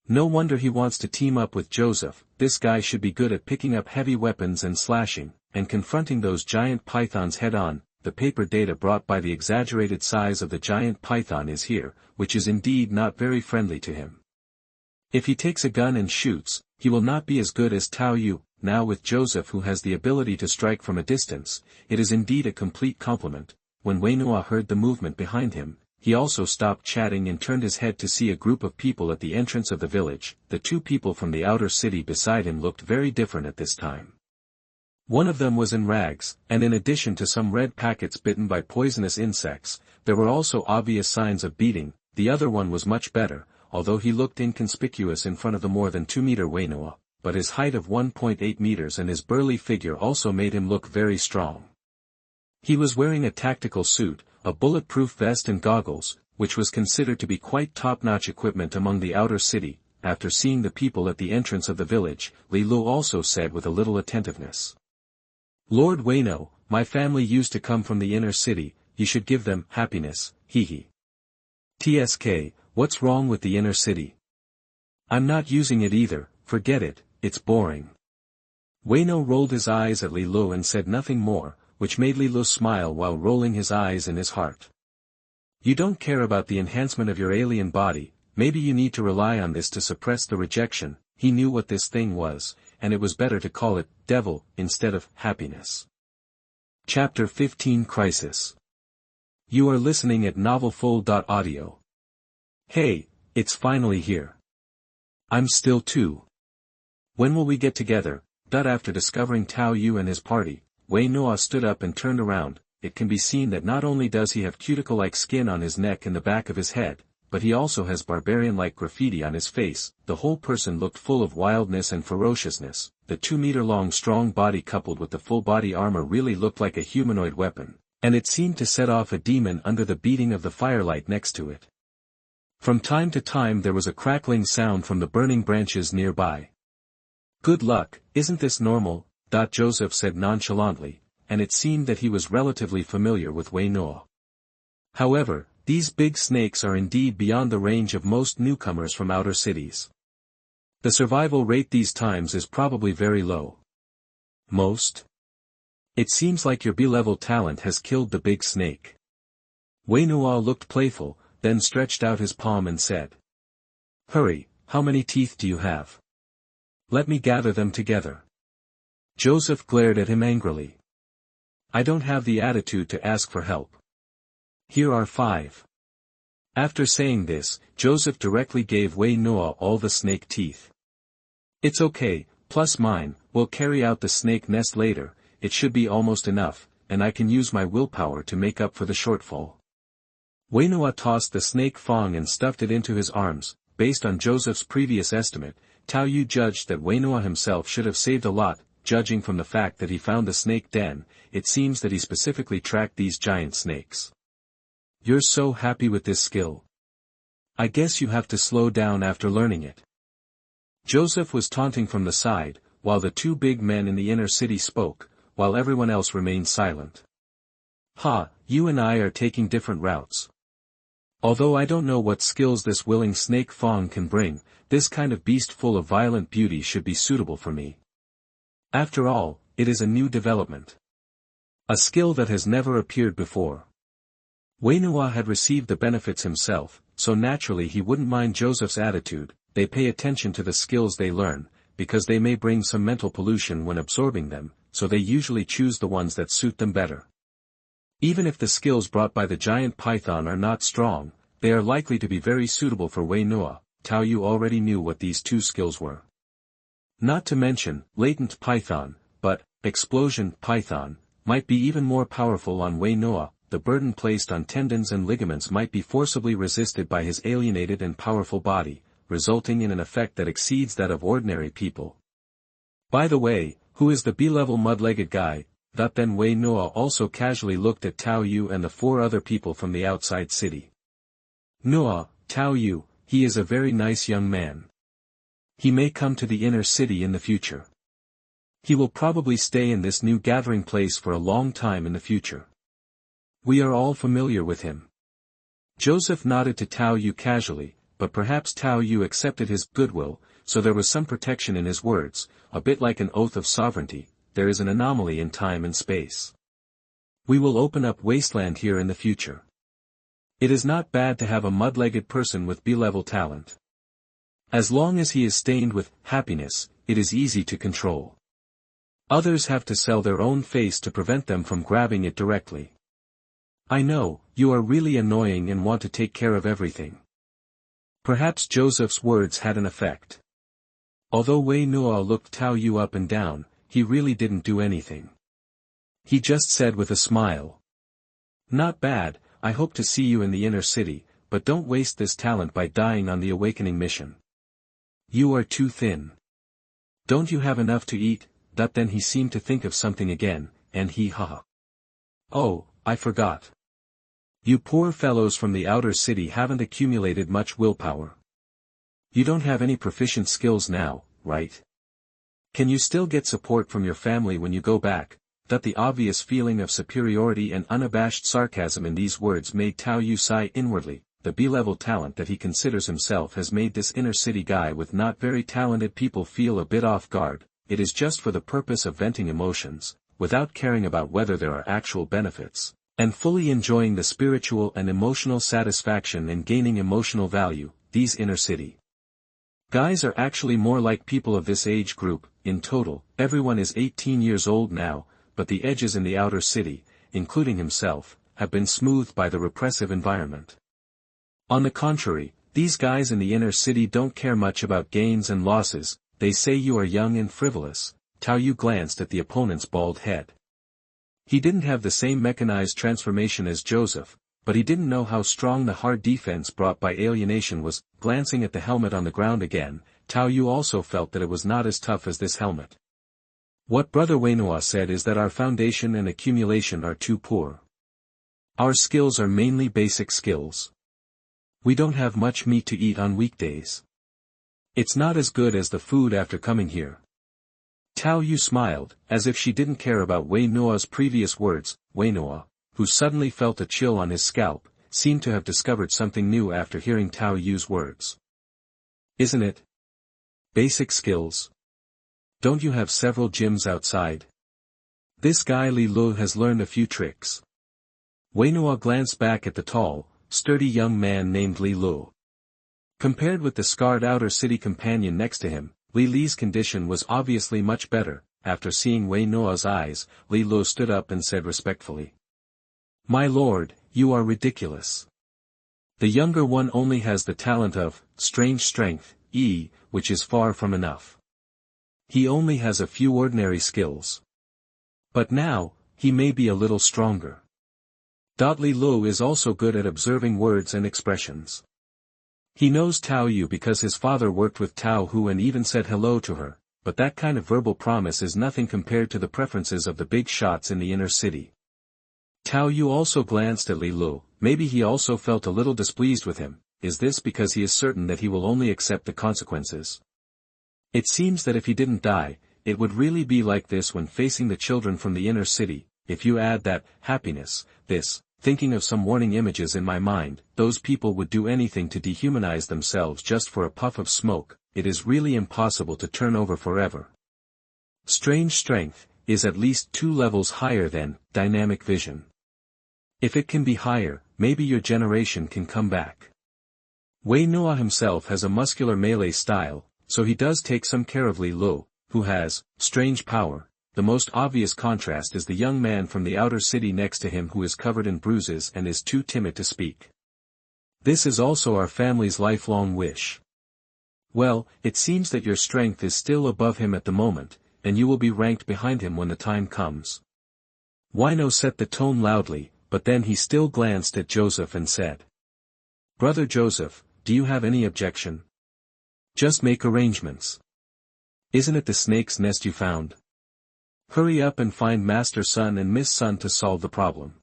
No wonder he wants to team up with Joseph. This guy should be good at picking up heavy weapons and slashing, and confronting those giant pythons head-on. The paper data brought by the exaggerated size of the giant python is here, which is indeed not very friendly to him. If he takes a gun and shoots, he will not be as good as Tao Yu. Now with Joseph, who has the ability to strike from a distance, it is indeed a complete compliment. When Wei-Nua heard the movement behind him, he also stopped chatting and turned his head to see a group of people at the entrance of the village. The 2 people from the outer city beside him looked very different at this time. One of them was in rags, and in addition to some red packets bitten by poisonous insects, there were also obvious signs of beating. The other one was much better, although he looked inconspicuous in front of the more than 2-meter Wei-Nua, but his height of 1.8 meters and his burly figure also made him look very strong. He was wearing a tactical suit, a bulletproof vest and goggles, which was considered to be quite top-notch equipment among the outer city. After seeing the people at the entrance of the village, Li Lu also said with a little attentiveness, "Lord Wei-No, my family used to come from the inner city, you should give them happiness, hee. TSK, what's wrong with the inner city? I'm not using it either, forget it, it's boring." Wei-No rolled his eyes at Li Lu and said nothing more, which made Li Lu smile while rolling his eyes in his heart. You don't care about the enhancement of your alien body, maybe you need to rely on this to suppress the rejection. He knew what this thing was, and it was better to call it devil instead of happiness. Chapter 15 Crisis. You are listening at NovelsReturning. Hey, it's finally here. I'm still too. When will we get together? After discovering Tao Yu and his party, Wei-Nua stood up and turned around. It can be seen that not only does he have cuticle-like skin on his neck and the back of his head, but he also has barbarian-like graffiti on his face. The whole person looked full of wildness and ferociousness. The 2-meter-long strong body coupled with the full-body armor really looked like a humanoid weapon, and it seemed to set off a demon under the beating of the firelight next to it. From time to time there was a crackling sound from the burning branches nearby. Good luck, isn't this normal? Joseph said nonchalantly, and it seemed that he was relatively familiar with Wei-Nua. However, these big snakes are indeed beyond the range of most newcomers from outer cities. The survival rate these times is probably very low. Most? It seems like your B-level talent has killed the big snake. Wei-Nua looked playful, then stretched out his palm and said, Hurry, how many teeth do you have? Let me gather them together. Joseph glared at him angrily. I don't have the attitude to ask for help. Here are 5. After saying this, Joseph directly gave Wei-Nua all the snake teeth. It's okay, plus mine, we'll carry out the snake nest later. it should be almost enough, and I can use my willpower to make up for the shortfall. Wainoa tossed the snake Fong and stuffed it into his arms. Based on Joseph's previous estimate, Tao Yu judged that Wainoa himself should have saved a lot. Judging from the fact that he found the snake den, it seems that he specifically tracked these giant snakes. You're so happy with this skill. I guess you have to slow down after learning it. Joseph was taunting from the side, while the two big men in the inner city spoke, while everyone else remained silent. Ha, you and I are taking different routes. Although I don't know what skills this willing snake Fong can bring, this kind of beast full of violent beauty should be suitable for me. After all, it is a new development. A skill that has never appeared before. Wainoa had received the benefits himself, so naturally he wouldn't mind Joseph's attitude. They pay attention to the skills they learn, because they may bring some mental pollution when absorbing them, so they usually choose the ones that suit them better. Even if the skills brought by the giant python are not strong, they are likely to be very suitable for Wainoa. Tao Yu already knew what these two skills were. Not to mention, latent python, but, explosion python, might be even more powerful on Wainoa. The burden placed on tendons and ligaments might be forcibly resisted by his alienated and powerful body, resulting in an effect that exceeds that of ordinary people. By the way, who is the B-level mud-legged guy? Then Wainoa also casually looked at Tao Yu and the four other people from the outside city. Noa, Tao Yu, he is a very nice young man. He may come to the inner city in the future. He will probably stay in this new gathering place for a long time in the future. We are all familiar with him. Joseph nodded to Tao Yu casually, but perhaps Tao Yu accepted his goodwill, so there was some protection in his words, a bit like an oath of sovereignty. There is an anomaly in time and space. We will open up wasteland here in the future. It is not bad to have a mud-legged person with B-level talent. As long as he is stained with happiness, it is easy to control. Others have to sell their own face to prevent them from grabbing it directly. I know, you are really annoying and want to take care of everything. Perhaps Joseph's words had an effect. Although Wainoa looked Tao Yu up and down, he really didn't do anything. He just said with a smile. Not bad, I hope to see you in the inner city, but don't waste this talent by dying on the awakening mission. You are too thin. Don't you have enough to eat? Then he seemed to think of something again, and he ha. Oh, I forgot. You poor fellows from the outer city haven't accumulated much willpower. You don't have any proficient skills now, right? Can you still get support from your family when you go back? The obvious feeling of superiority and unabashed sarcasm in these words made Tao Yu sigh inwardly. The B-level talent that he considers himself has made this inner city guy with not very talented people feel a bit off guard. It is just for the purpose of venting emotions, without caring about whether there are actual benefits, and fully enjoying the spiritual and emotional satisfaction in gaining emotional value. These inner city guys are actually more like people of this age group. In total, everyone is 18 years old now, but the edges in the outer city, including himself, have been smoothed by the repressive environment. On the contrary, these guys in the inner city don't care much about gains and losses. They say you are young and frivolous. Tao Yu glanced at the opponent's bald head. He didn't have the same mechanized transformation as Joseph, but he didn't know how strong the hard defense brought by alienation was. Glancing at the helmet on the ground again, Tao Yu also felt that it was not as tough as this helmet. What Brother Wainoa said is that our foundation and accumulation are too poor. Our skills are mainly basic skills. We don't have much meat to eat on weekdays. It's not as good as the food after coming here. Tao Yu smiled, as if she didn't care about Wainoa's previous words. Wainoa, who suddenly felt a chill on his scalp, seemed to have discovered something new after hearing Tao Yu's words. Isn't it? Basic skills. Don't you have several gyms outside? This guy Li Lu has learned a few tricks. Wainoa glanced back at the tall, sturdy young man named Li Lu. Compared with the scarred outer city companion next to him, Li Li's condition was obviously much better. After seeing Wainoa's eyes, Li Lu stood up and said respectfully. My lord, you are ridiculous. The younger one only has the talent of strange strength, which is far from enough. He only has a few ordinary skills. But now, he may be a little stronger. Li Lu is also good at observing words and expressions. He knows Tao Yu because his father worked with Tao Hu and even said hello to her, but that kind of verbal promise is nothing compared to the preferences of the big shots in the inner city. Tao Yu also glanced at Li Lu. Maybe he also felt a little displeased with him. Is this because he is certain that he will only accept the consequences? It seems that if he didn't die, it would really be like this when facing the children from the inner city. If you add that, happiness, this, thinking of some warning images in my mind, those people would do anything to dehumanize themselves just for a puff of smoke. It is really impossible to turn over forever. Strange strength is at least 2 levels higher than dynamic vision. If it can be higher, maybe your generation can come back. Wei Noa himself has a muscular melee style, so he does take some care of Li Lu, who has strange power. The most obvious contrast is the young man from the outer city next to him who is covered in bruises and is too timid to speak. This is also our family's lifelong wish. Well, it seems that your strength is still above him at the moment, and you will be ranked behind him when the time comes. Wino set the tone loudly, but then he still glanced at Joseph and said, "Brother Joseph, do you have any objection? Just make arrangements. Isn't it the snake's nest you found? Hurry up and find Master Sun and Miss Sun to solve the problem."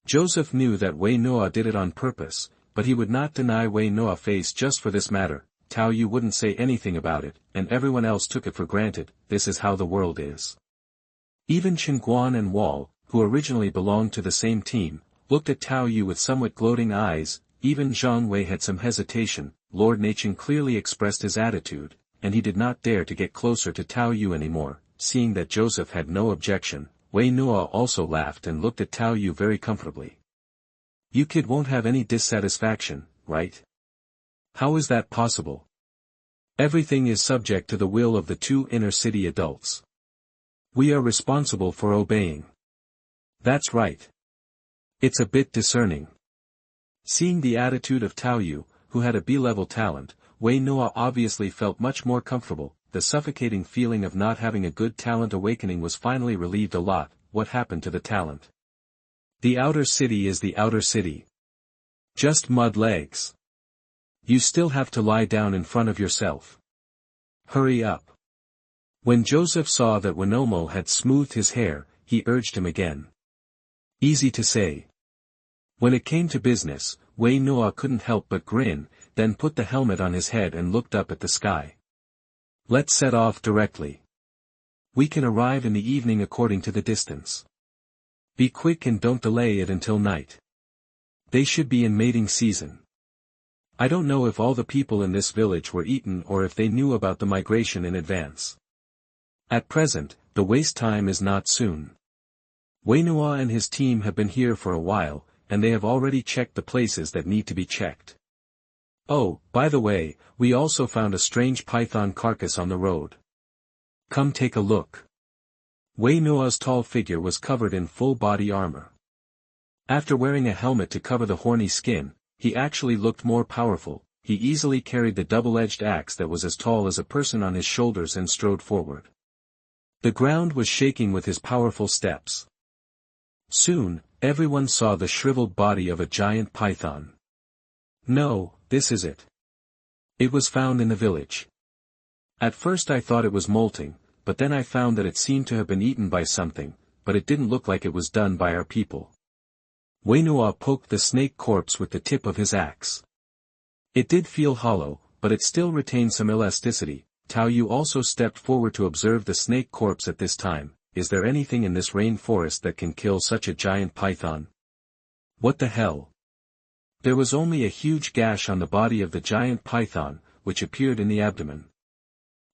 Joseph knew that Wei Noa did it on purpose, but he would not deny Wei Noa face just for this matter. Tao Yu wouldn't say anything about it, and everyone else took it for granted. This is how the world is. Even Chen Guan and Wall, who originally belonged to the same team, looked at Tao Yu with somewhat gloating eyes. Even Zhang Wei had some hesitation. Lord Nachin clearly expressed his attitude, and he did not dare to get closer to Tao Yu anymore. Seeing that Joseph had no objection, Wei Noa also laughed and looked at Tao Yu very comfortably. "You kid won't have any dissatisfaction, right? How is that possible? Everything is subject to the will of the 2 inner city adults. We are responsible for obeying." "That's right. It's a bit discerning." Seeing the attitude of Tao Yu, who had a B-level talent, Wei Noa obviously felt much more comfortable. The suffocating feeling of not having a good talent awakening was finally relieved a lot. What happened to the talent? The outer city is the outer city. Just mud legs. You still have to lie down in front of yourself. Hurry up. When Joseph saw that Winomo had smoothed his hair, he urged him again. Easy to say. When it came to business, Wei Noa couldn't help but grin, then put the helmet on his head and looked up at the sky. "Let's set off directly. We can arrive in the evening according to the distance. Be quick and don't delay it until night. They should be in mating season." I don't know if all the people in this village were eaten or if they knew about the migration in advance. At present, the waste time is not soon. Wei Noa and his team have been here for a while, and they have already checked the places that need to be checked. Oh, by the way, we also found a strange python carcass on the road. Come take a look. Wei Noa's tall figure was covered in full body armor. After wearing a helmet to cover the horny skin, he actually looked more powerful. He easily carried the double-edged axe that was as tall as a person on his shoulders and strode forward. The ground was shaking with his powerful steps. Soon, everyone saw the shriveled body of a giant python. No, this is it. It was found in the village. At first I thought it was molting, but then I found that it seemed to have been eaten by something, but it didn't look like it was done by our people. Wei Noa poked the snake corpse with the tip of his axe. It did feel hollow, but it still retained some elasticity. Tao Yu also stepped forward to observe the snake corpse at this time. Is there anything in this rainforest that can kill such a giant python? What the hell? There was only a huge gash on the body of the giant python, which appeared in the abdomen.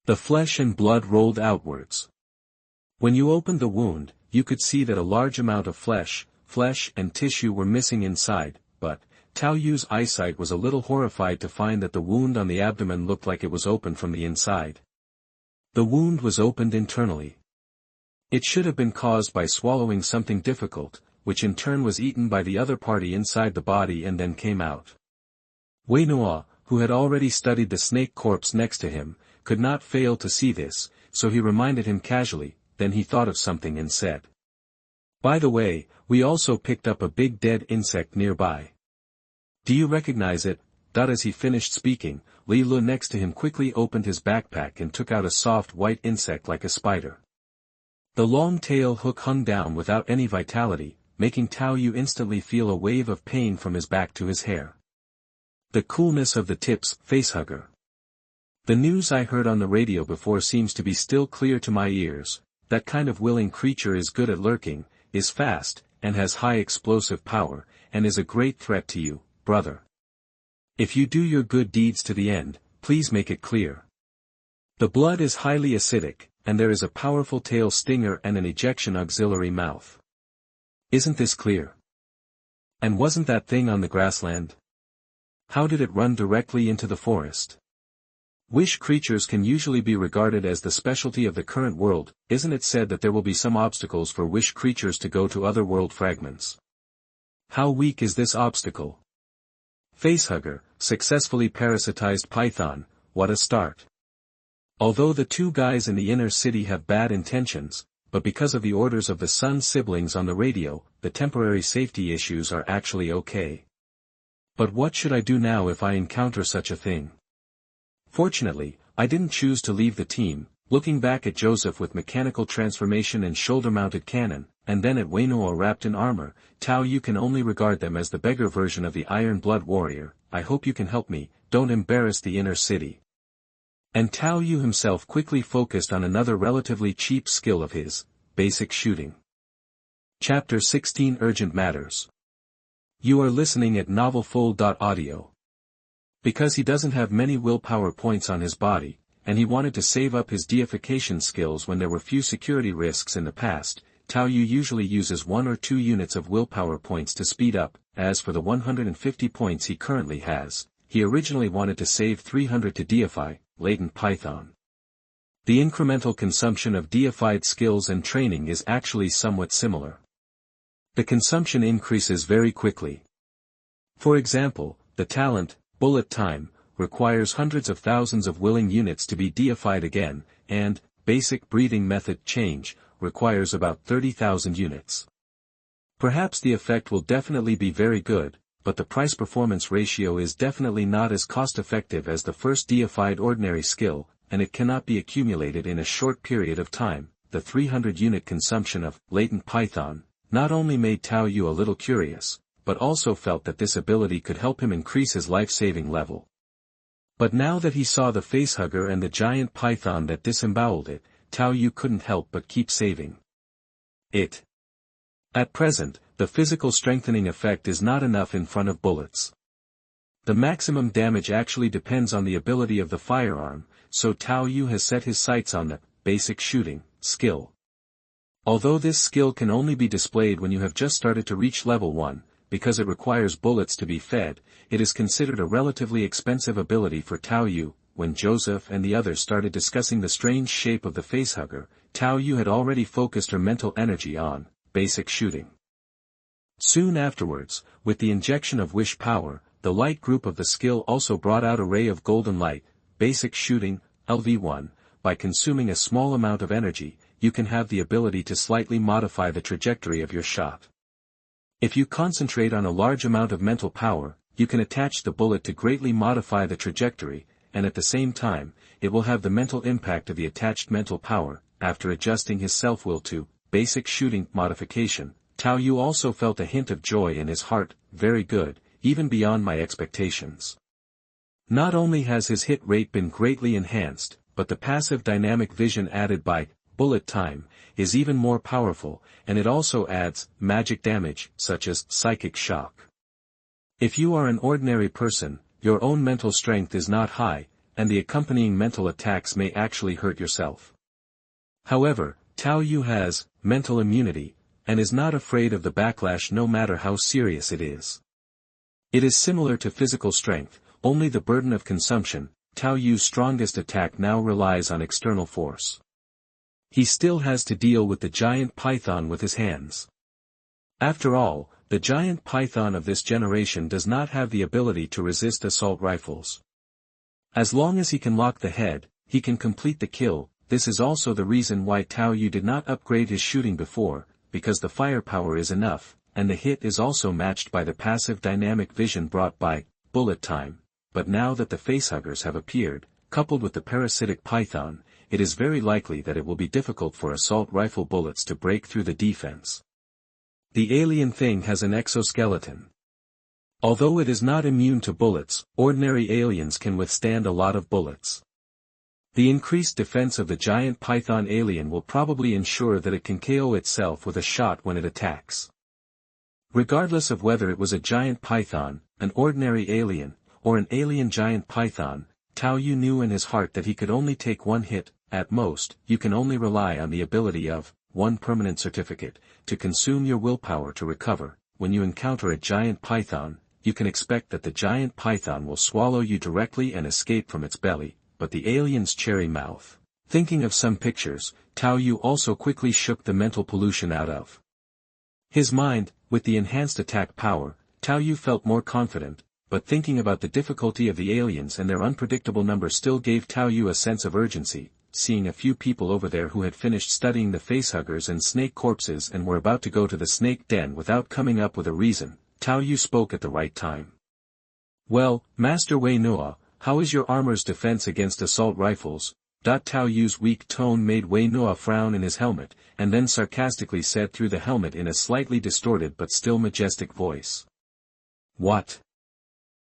The flesh and blood rolled outwards. When you opened the wound, you could see that a large amount of flesh and tissue were missing inside, but Tao Yu's eyesight was a little horrified to find that the wound on the abdomen looked like it was open from the inside. The wound was opened internally. It should have been caused by swallowing something difficult, which in turn was eaten by the other party inside the body and then came out. Wei Noa, who had already studied the snake corpse next to him, could not fail to see this, so he reminded him casually, then he thought of something and said. By the way, we also picked up a big dead insect nearby. Do you recognize it? As he finished speaking, Li Lu next to him quickly opened his backpack and took out a soft white insect like a spider. The long tail hook hung down without any vitality, making Tao Yu instantly feel a wave of pain from his back to his hair. The coolness of the tip's facehugger. The news I heard on the radio before seems to be still clear to my ears. That kind of willing creature is good at lurking, is fast, and has high explosive power, and is a great threat to you, brother. If you do your good deeds to the end, please make it clear. The blood is highly acidic, and there is a powerful tail stinger and an ejection auxiliary mouth. Isn't this clear? And wasn't that thing on the grassland? How did it run directly into the forest? Wish creatures can usually be regarded as the specialty of the current world. Isn't it said that there will be some obstacles for wish creatures to go to other world fragments? How weak is this obstacle? Facehugger, successfully parasitized python, what a start. Although the two guys in the inner city have bad intentions, but because of the orders of the Sun siblings on the radio, the temporary safety issues are actually okay. But what should I do now if I encounter such a thing? Fortunately, I didn't choose to leave the team. Looking back at Joseph with mechanical transformation and shoulder-mounted cannon, and then at Wainoa wrapped in armor, Tao Yu can only regard them as the beggar version of the Iron Blood Warrior. I hope you can help me, don't embarrass the inner city. And Tao Yu himself quickly focused on another relatively cheap skill of his, basic shooting. Chapter 16 Urgent Matters. You are listening at NovelsReturning. Because he doesn't have many willpower points on his body, and he wanted to save up his deification skills when there were few security risks in the past, Tao Yu usually uses 1 or 2 units of willpower points to speed up. As for the 150 points he currently has, he originally wanted to save 300 to deify, latent python. The incremental consumption of deified skills and training is actually somewhat similar. The consumption increases very quickly. For example, the talent, bullet time, requires hundreds of thousands of willing units to be deified again, and, basic breathing method change, requires about 30,000 units. Perhaps the effect will definitely be very good, but the price-performance ratio is definitely not as cost-effective as the first deified ordinary skill, and it cannot be accumulated in a short period of time. The 300-unit consumption of latent python not only made Tao Yu a little curious, but also felt that this ability could help him increase his life-saving level. But now that he saw the facehugger and the giant python that disemboweled it, Tao Yu couldn't help but keep saving it. At present, the physical strengthening effect is not enough in front of bullets. The maximum damage actually depends on the ability of the firearm, so Tao Yu has set his sights on the basic shooting skill. Although this skill can only be displayed when you have just started to reach level 1, because it requires bullets to be fed, it is considered a relatively expensive ability for Tao Yu. When Joseph and the others started discussing the strange shape of the facehugger, Tao Yu had already focused her mental energy on basic shooting. Soon afterwards, with the injection of wish power, the light group of the skill also brought out a ray of golden light. Basic shooting, LV1, by consuming a small amount of energy, you can have the ability to slightly modify the trajectory of your shot. If you concentrate on a large amount of mental power, you can attach the bullet to greatly modify the trajectory, and at the same time, it will have the mental impact of the attached mental power. After adjusting his self-will to basic shooting modification, Tao Yu also felt a hint of joy in his heart. Very good, even beyond my expectations. Not only has his hit rate been greatly enhanced, but the passive dynamic vision added by bullet time is even more powerful, and it also adds magic damage, such as psychic shock. If you are an ordinary person, your own mental strength is not high, and the accompanying mental attacks may actually hurt yourself. However, Tao Yu has mental immunity, and is not afraid of the backlash no matter how serious it is. It is similar to physical strength, only the burden of consumption. Tao Yu's strongest attack now relies on external force. He still has to deal with the giant python with his hands. After all, the giant python of this generation does not have the ability to resist assault rifles. As long as he can lock the head, he can complete the kill. this is also the reason why Tao Yu did not upgrade his shooting before, because the firepower is enough, and the hit is also matched by the passive dynamic vision brought by bullet time. But now that the facehuggers have appeared, coupled with the parasitic python, it is very likely that it will be difficult for assault rifle bullets to break through the defense. The alien thing has an exoskeleton. Although it is not immune to bullets, ordinary aliens can withstand a lot of bullets. The increased defense of the giant python alien will probably ensure that it can KO itself with a shot when it attacks. Regardless of whether it was a giant python, an ordinary alien, or an alien giant python, Tao Yu knew in his heart that he could only take one hit. At most, you can only rely on the ability of, one permanent certificate, to consume your willpower to recover. When you encounter a giant python, you can expect that the giant python will swallow you directly and escape from its belly, but the alien's cherry mouth. Thinking of some pictures, Tao Yu also quickly shook the mental pollution out of his mind. With the enhanced attack power, Tao Yu felt more confident, but thinking about the difficulty of the aliens and their unpredictable number still gave Tao Yu a sense of urgency. Seeing a few people over there who had finished studying the facehuggers and snake corpses and were about to go to the snake den without coming up with a reason, Tao Yu spoke at the right time. "Well, Master Wei Noa, how is your armor's defense against assault rifles?" Tao Yu's weak tone made Wei Noa frown in his helmet, and then sarcastically said through the helmet in a slightly distorted but still majestic voice. "What?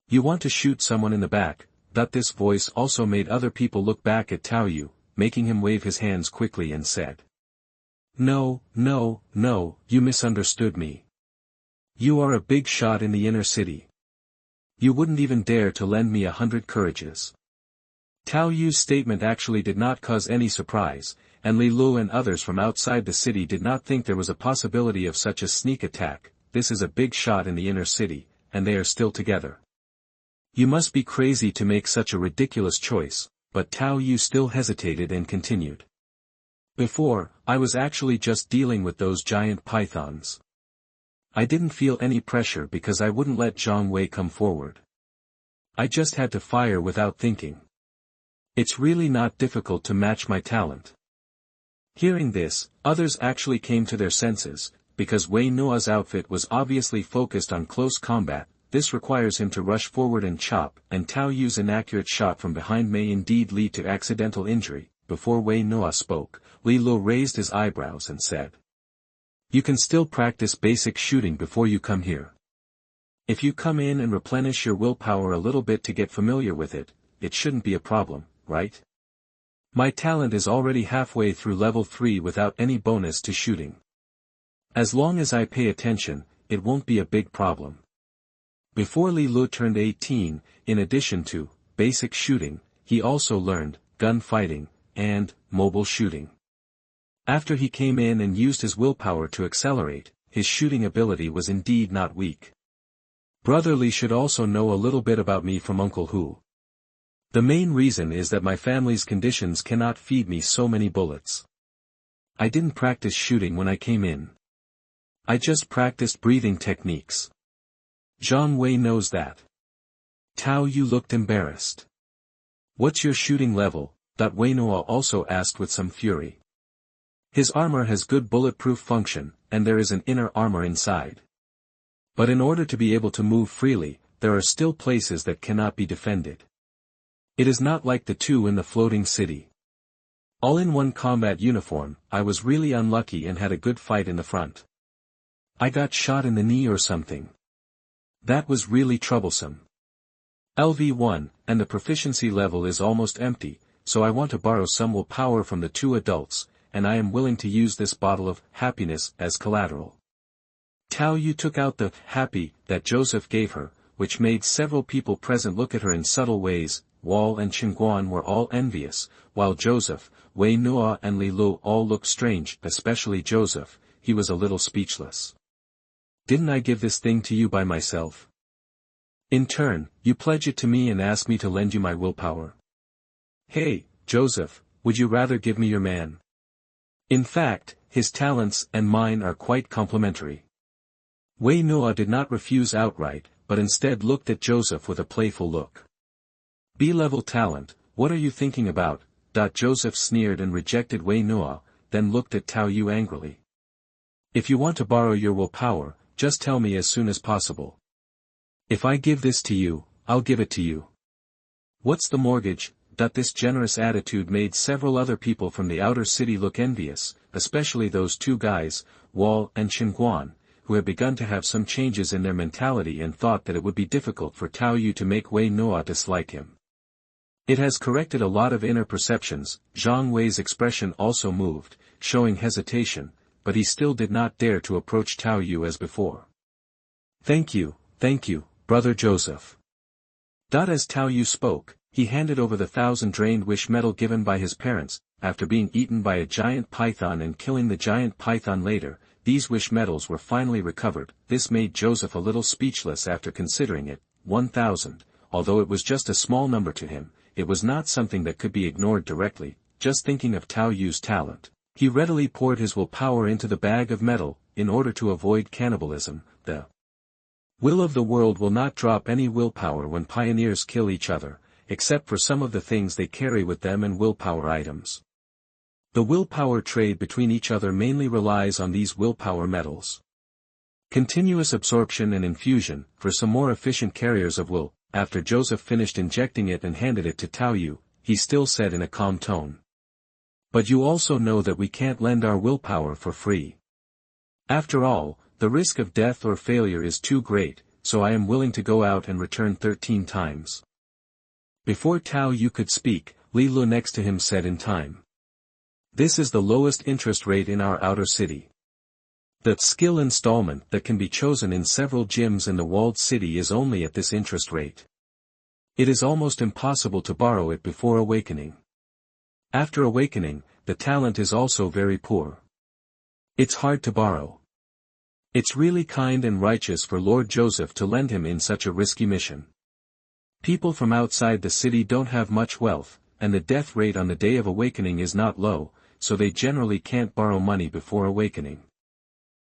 You want to shoot someone in the back?" This voice also made other people look back at Tao Yu, making him wave his hands quickly and said, "No, no, no, you misunderstood me. You are a big shot in the inner city. You wouldn't even dare to lend me 100 courages." Tao Yu's statement actually did not cause any surprise, and Li Lu and others from outside the city did not think there was a possibility of such a sneak attack. This is a big shot in the inner city, and they are still together. You must be crazy to make such a ridiculous choice. But Tao Yu still hesitated and continued. "Before, I was actually just dealing with those giant pythons. I didn't feel any pressure because I wouldn't let Zhang Wei come forward. I just had to fire without thinking. It's really not difficult to match my talent." Hearing this, others actually came to their senses, because Wei Noa's outfit was obviously focused on close combat. This requires him to rush forward and chop, and Tao Yu's inaccurate shot from behind may indeed lead to accidental injury. Before Wei Noa spoke, Li Lu raised his eyebrows and said, "You can still practice basic shooting before you come here. If you come in and replenish your willpower a little bit to get familiar with it, it shouldn't be a problem, right? My talent is already halfway through level 3 without any bonus to shooting. As long as I pay attention, it won't be a big problem." Before Li Lu turned 18, in addition to basic shooting, he also learned gunfighting and mobile shooting. After he came in and used his willpower to accelerate, his shooting ability was indeed not weak. "Brother Li should also know a little bit about me from Uncle Hu. The main reason is that my family's conditions cannot feed me so many bullets. I didn't practice shooting when I came in. I just practiced breathing techniques. Zhang Wei knows that." Tao Yu looked embarrassed. "What's your shooting level?" Wei Noa also asked with some fury. "His armor has good bulletproof function, and there is an inner armor inside. But in order to be able to move freely, there are still places that cannot be defended. It is not like the two in the floating city. All in one combat uniform. I was really unlucky and had a good fight in the front. I got shot in the knee or something. That was really troublesome. LV1, and the proficiency level is almost empty, so I want to borrow some willpower from the two adults, and I am willing to use this bottle of happiness as collateral." Tao Yu took out the happy that Joseph gave her, which made several people present look at her in subtle ways. Wall and Qingguan were all envious, while Joseph, Wei Noa and Li Lu all looked strange, especially Joseph. He was a little speechless. "Didn't I give this thing to you by myself? In turn, you pledge it to me and ask me to lend you my willpower. Hey, Joseph, would you rather give me your man? In fact, his talents and mine are quite complementary." Wei Noa did not refuse outright, but instead looked at Joseph with a playful look. "B-level talent, what are you thinking about?" Joseph sneered and rejected Wei Noa, then looked at Tao Yu angrily. If you want to borrow your willpower, just tell me as soon as possible. If I give this to you, I'll give it to you. What's the mortgage? This generous attitude made several other people from the outer city look envious, especially those two guys, Wall and Qinguan, who had begun to have some changes in their mentality and thought that it would be difficult for Tao Yu to make Wei Noa dislike him. It has corrected a lot of inner perceptions. Zhang Wei's expression also moved, showing hesitation, but he still did not dare to approach Tao Yu as before. Thank you, brother Joseph. As Tao Yu spoke, he handed over the 1,000 drained wish metal given by his parents, after being eaten by a giant python and killing the giant python later. These wish metals were finally recovered. This made Joseph a little speechless after considering it. 1,000, although it was just a small number to him, it was not something that could be ignored directly. Just thinking of Tao Yu's talent, he readily poured his willpower into the bag of metal, in order to avoid cannibalism. The will of the world will not drop any willpower when pioneers kill each other, except for some of the things they carry with them and willpower items. The willpower trade between each other mainly relies on these willpower metals. Continuous absorption and infusion, for some more efficient carriers of will. After Joseph finished injecting it and handed it to Tao Yu, he still said in a calm tone. But you also know that we can't lend our willpower for free. After all, the risk of death or failure is too great, so I am willing to go out and return 13 times. Before Tao Yu could speak, Li Lu next to him said in time. This is the lowest interest rate in our outer city. The skill installment that can be chosen in several gyms in the walled city is only at this interest rate. It is almost impossible to borrow it before awakening. After awakening, the talent is also very poor. It's hard to borrow. It's really kind and righteous for Lord Joseph to lend him in such a risky mission. People from outside the city don't have much wealth, and the death rate on the day of awakening is not low, so they generally can't borrow money before awakening.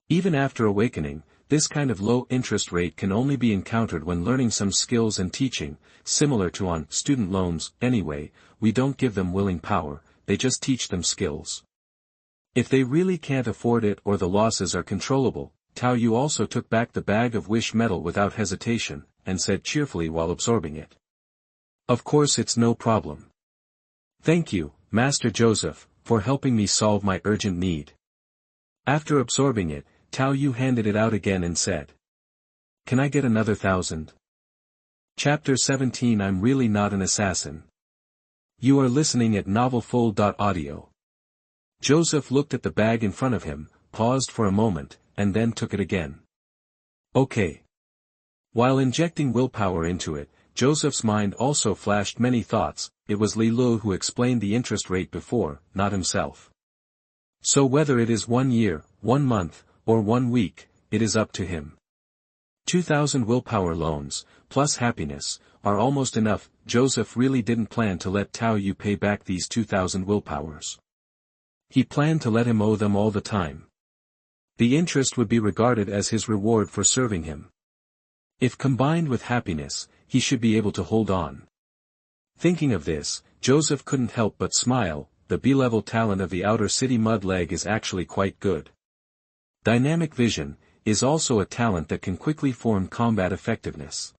Even after awakening, this kind of low interest rate can only be encountered when learning some skills and teaching, similar to on student loans. Anyway, we don't give them willing power, they just teach them skills. If they really can't afford it or the losses are controllable. Tao Yu also took back the bag of wish metal without hesitation, and said cheerfully while absorbing it. Of course it's no problem. Thank you, Master Joseph, for helping me solve my urgent need. After absorbing it, Tao Yu handed it out again and said. Can I get another 1,000? Chapter 17. I'm really not an assassin. You are listening at NovelsReturning. Joseph looked at the bag in front of him, paused for a moment, and then took it again. Okay. While injecting willpower into it, Joseph's mind also flashed many thoughts. It was Li Lu who explained the interest rate before, not himself. So whether it is 1 year, 1 month, or 1 week, it is up to him. 2,000 willpower loans, plus happiness, are almost enough. Joseph really didn't plan to let Tao Yu pay back these 2,000 willpowers. He planned to let him owe them all the time. The interest would be regarded as his reward for serving him. If combined with happiness, he should be able to hold on. Thinking of this, Joseph couldn't help but smile. The B-level talent of the outer city mud leg is actually quite good. Dynamic vision is also a talent that can quickly form combat effectiveness.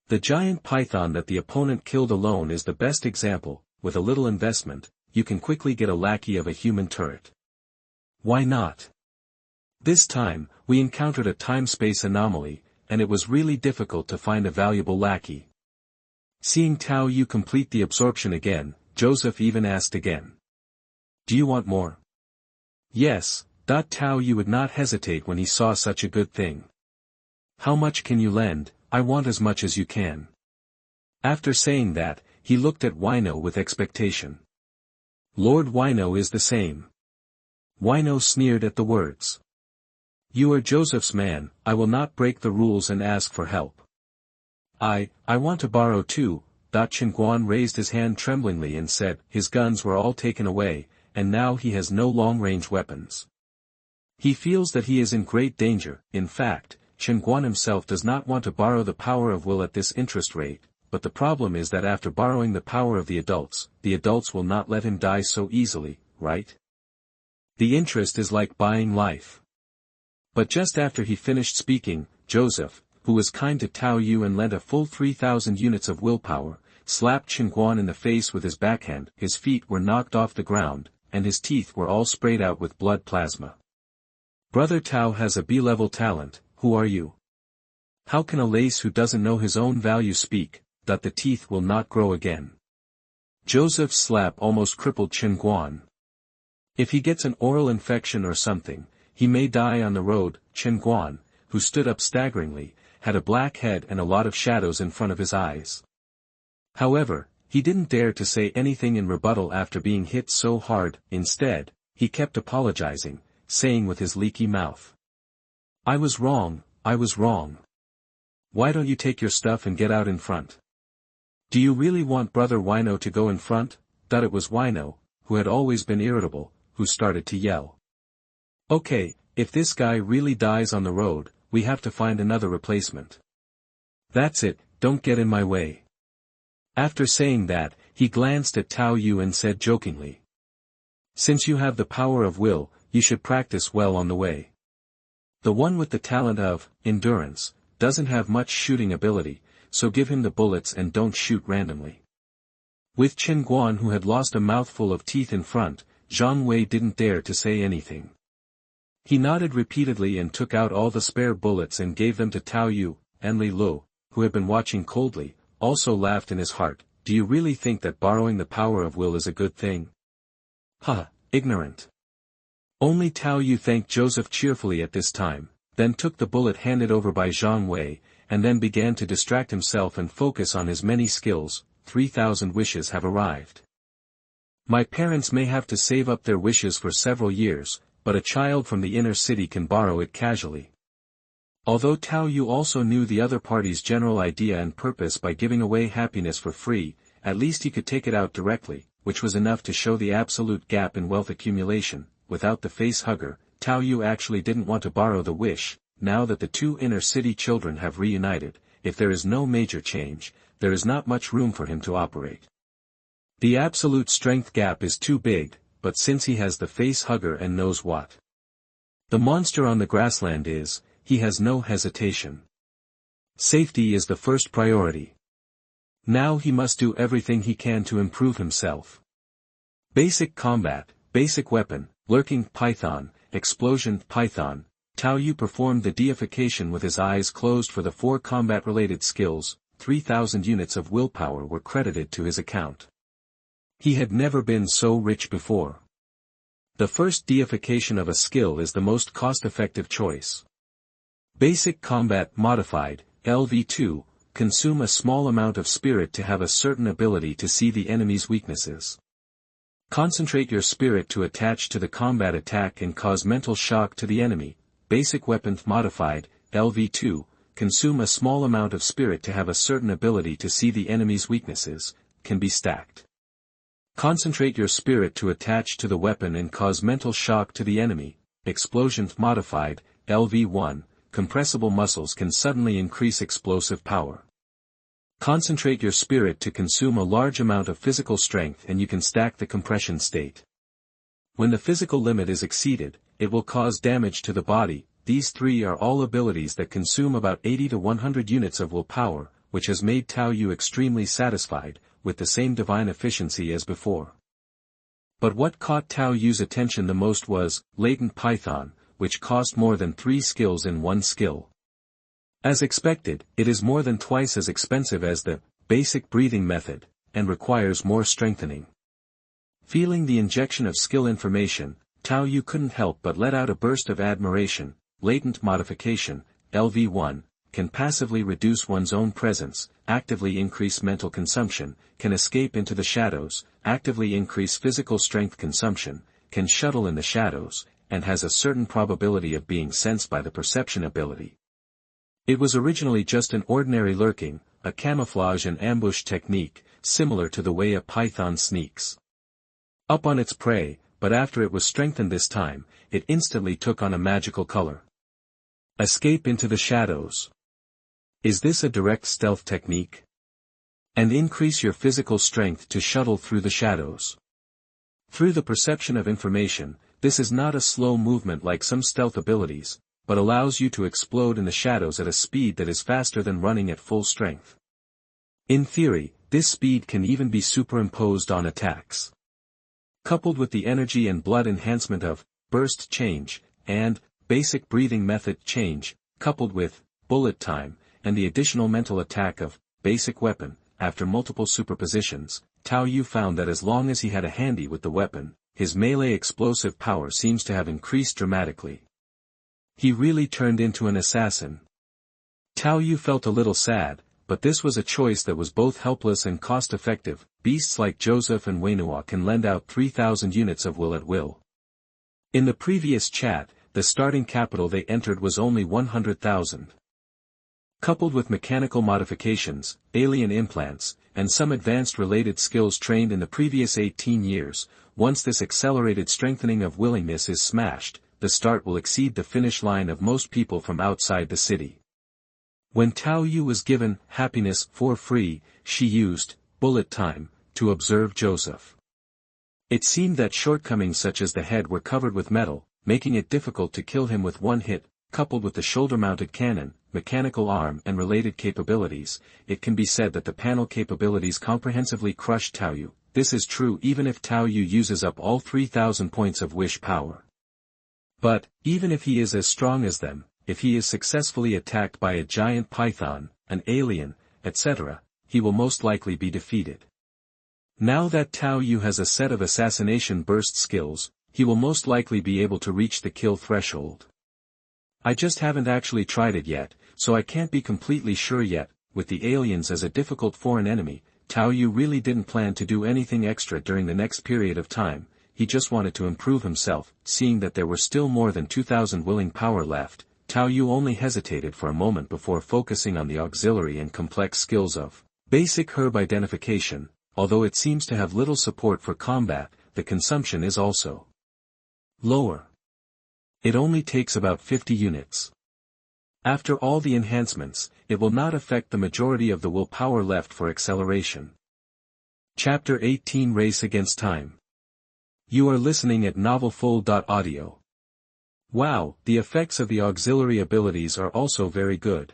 The giant python that the opponent killed alone is the best example. With a little investment, you can quickly get a lackey of a human turret. Why not? This time, we encountered a time-space anomaly, and it was really difficult to find a valuable lackey. Seeing Tao Yu complete the absorption again, Joseph even asked again. Do you want more? Yes. Tao Yu would not hesitate when he saw such a good thing. How much can you lend? I want as much as you can. After saying that, he looked at Wino with expectation. Lord Wino is the same. Wino sneered at the words. You are Joseph's man, I will not break the rules and ask for help. I want to borrow too. Qinguan raised his hand tremblingly and said, his guns were all taken away, and now he has no long-range weapons. He feels that he is in great danger. In fact, Qinguan himself does not want to borrow the power of will at this interest rate. but the problem is that after borrowing the power of the adults will not let him die so easily, right? The interest is like buying life. But just after he finished speaking, Joseph, who was kind to Tao Yu and lent a full 3,000 units of willpower, slapped Qinguan in the face with his backhand. His feet were knocked off the ground, and his teeth were all sprayed out with blood plasma. Brother Tao has a B-level talent, who are you? How can a lace who doesn't know his own value speak, that the teeth will not grow again? Joseph's slap almost crippled Qinguan. If he gets an oral infection or something, he may die on the road. Qinguan, who stood up staggeringly, had a black head and a lot of shadows in front of his eyes. However, he didn't dare to say anything in rebuttal after being hit so hard. Instead, he kept apologizing, saying with his leaky mouth, "I was wrong, I was wrong. Why don't you take your stuff and get out in front? Do you really want Brother Wino to go in front?" That it was Wino, who had always been irritable, who started to yell. "Okay, if this guy really dies on the road, we have to find another replacement. That's it, don't get in my way." After saying that, he glanced at Tao Yu and said jokingly, "Since you have the power of will, you should practice well on the way. The one with the talent of endurance doesn't have much shooting ability, so give him the bullets and don't shoot randomly." With Qinguan, who had lost a mouthful of teeth in front, Zhang Wei didn't dare to say anything. He nodded repeatedly and took out all the spare bullets and gave them to Tao Yu. And Li Lu, who had been watching coldly, also laughed in his heart. "Do you really think that borrowing the power of will is a good thing? Ignorant." Only Tao Yu thanked Joseph cheerfully at this time, then took the bullet handed over by Zhang Wei, and then began to distract himself and focus on his many skills. 3,000 wishes have arrived. My parents may have to save up their wishes for several years, but a child from the inner city can borrow it casually. Although Tao Yu also knew the other party's general idea and purpose by giving away happiness for free, at least he could take it out directly, which was enough to show the absolute gap in wealth accumulation. Without the face hugger, Tao Yu actually didn't want to borrow the wish. Now that the two inner city children have reunited, if there is no major change, there is not much room for him to operate. The absolute strength gap is too big, but since he has the face hugger and knows what the monster on the grassland is, he has no hesitation. Safety is the first priority. Now he must do everything he can to improve himself. Basic combat, basic weapon, lurking python, explosion python. Tao Yu performed the deification with his eyes closed for the 4 combat-related skills. 3,000 units of willpower were credited to his account. He had never been so rich before. The first deification of a skill is the most cost-effective choice. Basic combat modified, LV2, consume a small amount of spirit to have a certain ability to see the enemy's weaknesses. Concentrate your spirit to attach to the combat attack and cause mental shock to the enemy. Basic weapon modified, LV2, consume a small amount of spirit to have a certain ability to see the enemy's weaknesses, can be stacked. Concentrate your spirit to attach to the weapon and cause mental shock to the enemy. Explosion modified, LV1, compressible muscles can suddenly increase explosive power. Concentrate your spirit to consume a large amount of physical strength and you can stack the compression state. When the physical limit is exceeded, it will cause damage to the body. These 3 are all abilities that consume about 80 to 100 units of willpower, which has made Tao Yu extremely satisfied, with the same divine efficiency as before. But what caught Tao Yu's attention the most was, latent python, which cost more than 3 skills in 1 skill. As expected, it is more than twice as expensive as the basic breathing method, and requires more strengthening. Feeling the injection of skill information, Tao Yu couldn't help but let out a burst of admiration. Latent modification, LV1, can passively reduce one's own presence, actively increase mental consumption, can escape into the shadows, actively increase physical strength consumption, can shuttle in the shadows, and has a certain probability of being sensed by the perception ability. It was originally just an ordinary lurking, a camouflage and ambush technique, similar to the way a python sneaks up on its prey, but after it was strengthened this time, it instantly took on a magical color. Escape into the shadows. Is this a direct stealth technique? And increase your physical strength to shuttle through the shadows. Through the perception of information, this is not a slow movement like some stealth abilities, but allows you to explode in the shadows at a speed that is faster than running at full strength. In theory, this speed can even be superimposed on attacks. Coupled with the energy and blood enhancement of burst change, and basic breathing method change, coupled with bullet time, and the additional mental attack of basic weapon, after multiple superpositions, Tao Yu found that as long as he had a handy with the weapon, his melee explosive power seems to have increased dramatically. He really turned into an assassin. Tao Yu felt a little sad, but this was a choice that was both helpless and cost-effective. Beasts like Joseph and Wenhua can lend out 3,000 units of will at will. In the previous chat, the starting capital they entered was only 100,000. Coupled with mechanical modifications, alien implants, and some advanced related skills trained in the previous 18 years, once this accelerated strengthening of willingness is smashed, the start will exceed the finish line of most people from outside the city. When Tao Yu was given happiness for free, she used bullet time to observe Joseph. It seemed that shortcomings such as the head were covered with metal, making it difficult to kill him with one hit. Coupled with the shoulder-mounted cannon, mechanical arm and related capabilities, it can be said that the panel capabilities comprehensively crush Tao Yu. This is true even if Tao Yu uses up all 3,000 points of wish power. But, even if he is as strong as them, if he is successfully attacked by a giant python, an alien, etc., he will most likely be defeated. Now that Tao Yu has a set of assassination burst skills, he will most likely be able to reach the kill threshold. I just haven't actually tried it yet, so I can't be completely sure yet. With the aliens as a difficult foreign enemy, Tao Yu really didn't plan to do anything extra during the next period of time. He just wanted to improve himself. Seeing that there were still more than 2,000 willing power left, Tao Yu only hesitated for a moment before focusing on the auxiliary and complex skills of basic herb identification. Although it seems to have little support for combat, the consumption is also lower. It only takes about 50 units. After all the enhancements, it will not affect the majority of the willpower left for acceleration. Chapter 18 Race Against Time. You are listening at NovelsReturning. Wow, the effects of the auxiliary abilities are also very good.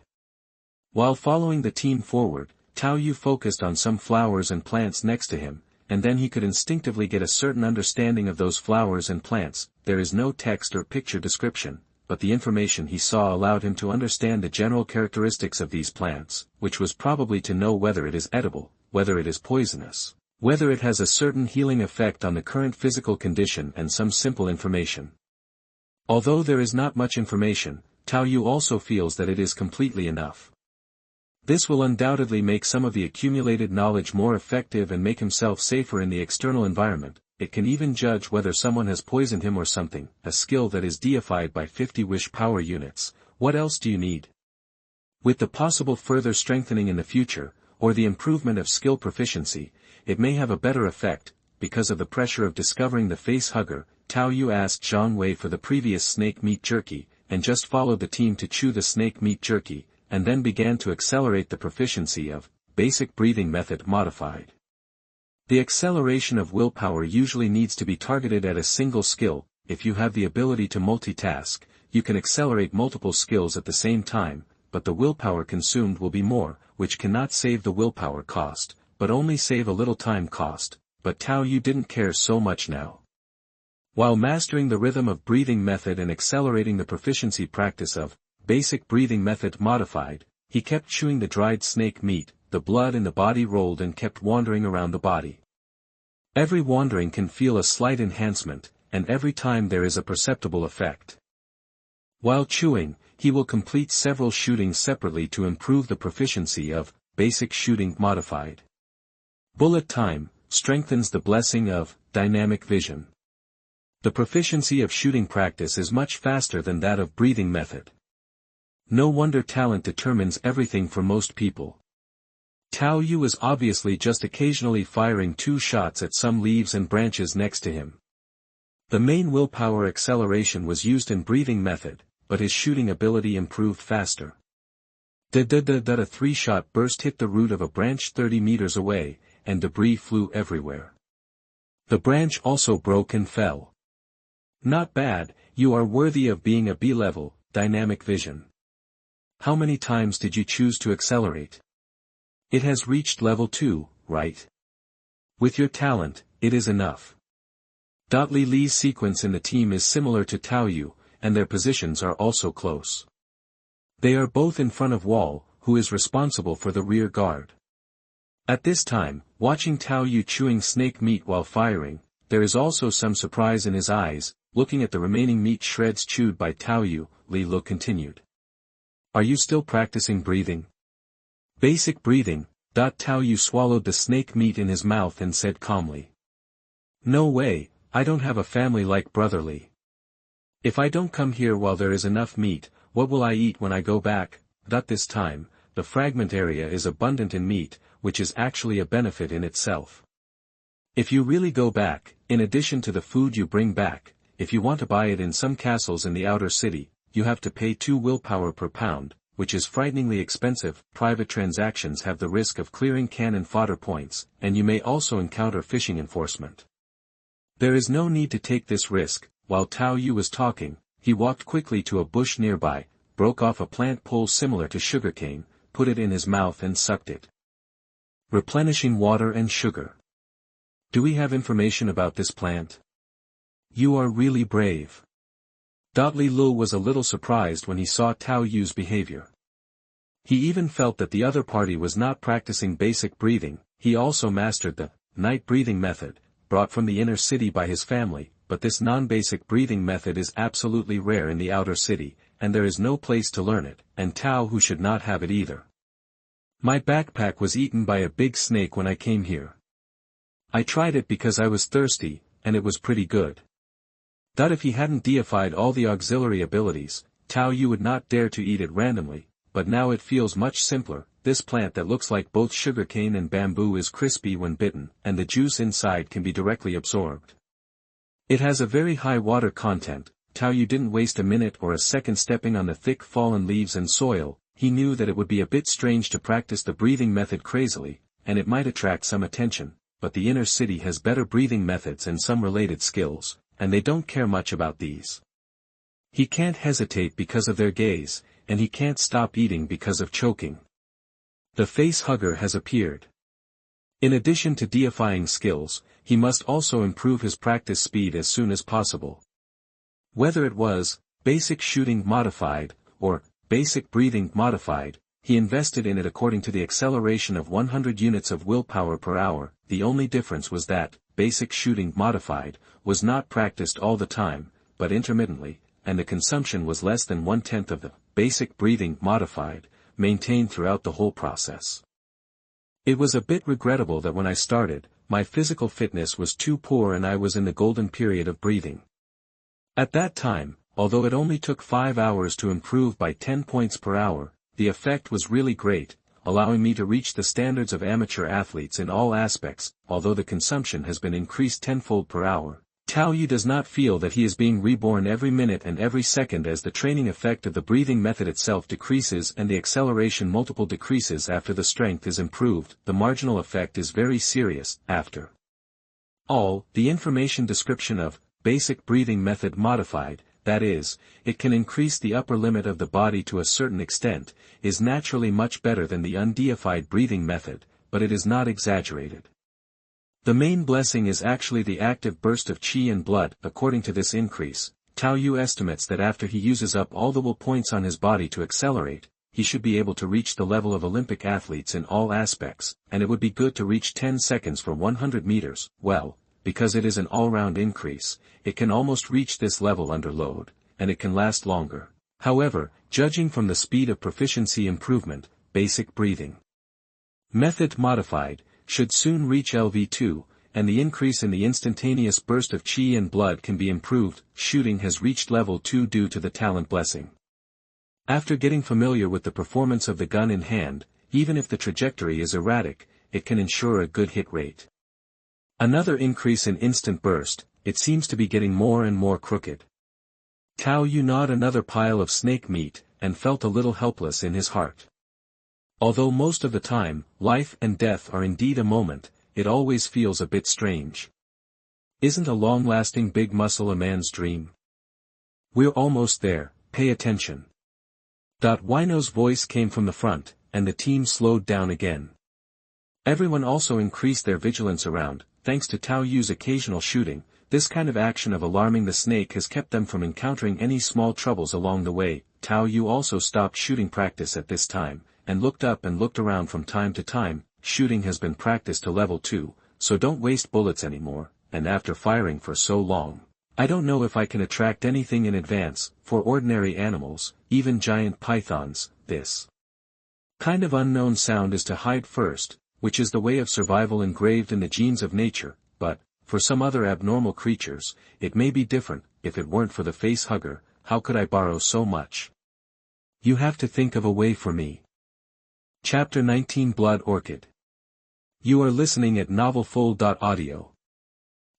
While following the team forward, Tao Yu focused on some flowers and plants next to him, and then he could instinctively get a certain understanding of those flowers and plants. There is no text or picture description, but the information he saw allowed him to understand the general characteristics of these plants, which was probably to know whether it is edible, whether it is poisonous, whether it has a certain healing effect on the current physical condition, and some simple information. Although there is not much information, Tao Yu also feels that it is completely enough. This will undoubtedly make some of the accumulated knowledge more effective and make himself safer in the external environment. It can even judge whether someone has poisoned him or something, a skill that is deified by 50 wish power units. What else do you need? With the possible further strengthening in the future, or the improvement of skill proficiency, it may have a better effect. Because of the pressure of discovering the face hugger, Tao Yu asked Zhang Wei for the previous snake meat jerky, and just followed the team to chew the snake meat jerky, and then began to accelerate the proficiency of basic breathing method modified. The acceleration of willpower usually needs to be targeted at a single skill. If you have the ability to multitask, you can accelerate multiple skills at the same time, but the willpower consumed will be more, which cannot save the willpower cost, but only save a little time cost. But Tao Yu didn't care so much now. While mastering the rhythm of breathing method and accelerating the proficiency practice of basic breathing method modified, he kept chewing the dried snake meat. The blood in the body rolled and kept wandering around the body. Every wandering can feel a slight enhancement, and every time there is a perceptible effect. While chewing, he will complete several shootings separately to improve the proficiency of basic shooting modified. Bullet time strengthens the blessing of dynamic vision. The proficiency of shooting practice is much faster than that of breathing method. No wonder talent determines everything for most people. Tao Yu was obviously just occasionally firing 2 shots at some leaves and branches next to him. The main willpower acceleration was used in breathing method, but his shooting ability improved faster. A three-shot burst hit the root of a branch 30 meters away, and debris flew everywhere. The branch also broke and fell. Not bad, you are worthy of being a B-level, dynamic vision. How many times did you choose to accelerate? It has reached level 2, right? With your talent, it is enough. Li's sequence in the team is similar to Tao Yu, and their positions are also close. They are both in front of Wall, who is responsible for the rear guard. At this time, watching Tao Yu chewing snake meat while firing, there is also some surprise in his eyes. Looking at the remaining meat shreds chewed by Tao Yu, Li continued. Are you still practicing breathing? Basic breathing. Tao Yu swallowed the snake meat in his mouth and said calmly. No way, I don't have a family like Brother Li. If I don't come here while there is enough meat, what will I eat when I go back? This time, the fragment area is abundant in meat, which is actually a benefit in itself. If you really go back, in addition to the food you bring back, if you want to buy it in some castles in the outer city, you have to pay 2 willpower per pound, which is frighteningly expensive. Private transactions have the risk of clearing cannon fodder points, and you may also encounter fishing enforcement. There is no need to take this risk. While Tao Yu was talking, he walked quickly to a bush nearby, broke off a plant pole similar to sugarcane, put it in his mouth and sucked it. Replenishing water and sugar. Do we have information about this plant? You are really brave. Li was a little surprised when he saw Tao Yu's behavior. He even felt that the other party was not practicing basic breathing. He also mastered the night breathing method, brought from the inner city by his family, but this non-basic breathing method is absolutely rare in the outer city, and there is no place to learn it, and Tao Yu should not have it either. My backpack was eaten by a big snake when I came here. I tried it because I was thirsty, and it was pretty good. If he hadn't deified all the auxiliary abilities, Tao Yu would not dare to eat it randomly, but now it feels much simpler. This plant that looks like both sugarcane and bamboo is crispy when bitten, and the juice inside can be directly absorbed. It has a very high water content. Tao Yu didn't waste a minute or a second stepping on the thick fallen leaves and soil. He knew that it would be a bit strange to practice the breathing method crazily, and it might attract some attention, but the inner city has better breathing methods and some related skills, and they don't care much about these. He can't hesitate because of their gaze, and he can't stop eating because of choking. The face hugger has appeared. In addition to deifying skills, he must also improve his practice speed as soon as possible. Whether it was basic shooting modified, or basic breathing modified, he invested in it according to the acceleration of 100 units of willpower per hour. The only difference was that basic shooting modified was not practiced all the time, but intermittently, and the consumption was less than 1/10 of the basic breathing modified, maintained throughout the whole process. It was a bit regrettable that when I started, my physical fitness was too poor and I was in the golden period of breathing. At that time, although it only took 5 hours to improve by 10 points per hour, the effect was really great, allowing me to reach the standards of amateur athletes in all aspects. Although the consumption has been increased tenfold per hour, Tao Yu does not feel that he is being reborn every minute and every second as the training effect of the breathing method itself decreases and the acceleration multiple decreases after the strength is improved. The marginal effect is very serious. After all, the information description of basic breathing method modified, that is, it can increase the upper limit of the body to a certain extent, is naturally much better than the undeified breathing method, but it is not exaggerated. The main blessing is actually the active burst of chi and blood. According to this increase, Tao Yu estimates that after he uses up all the will points on his body to accelerate, he should be able to reach the level of Olympic athletes in all aspects, and it would be good to reach 10 seconds for 100 meters. Well, because it is an all-round increase, it can almost reach this level under load, and it can last longer. However, judging from the speed of proficiency improvement, basic breathing method modified should soon reach LV2, and the increase in the instantaneous burst of chi and blood can be improved. Shooting has reached level 2 due to the talent blessing. After getting familiar with the performance of the gun in hand, even if the trajectory is erratic, it can ensure a good hit rate. Another increase in instant burst, it seems to be getting more and more crooked. Tao Yu gnawed another pile of snake meat, and felt a little helpless in his heart. Although most of the time, life and death are indeed a moment, it always feels a bit strange. Isn't a long-lasting big muscle a man's dream? We're almost there, pay attention. Wino's voice came from the front, and the team slowed down again. Everyone also increased their vigilance around, thanks to Tao Yu's occasional shooting. This kind of action of alarming the snake has kept them from encountering any small troubles along the way. Tao Yu also stopped shooting practice at this time, and looked up and looked around from time to time. Shooting has been practiced to level 2, so don't waste bullets anymore, and after firing for so long, I don't know if I can attract anything in advance. For ordinary animals, even giant pythons, this kind of unknown sound is to hide first, which is the way of survival engraved in the genes of nature, but, for some other abnormal creatures, it may be different. If it weren't for the face hugger, how could I borrow so much? You have to think of a way for me. Chapter 19 Blood Orchid. You are listening at NovelsReturning.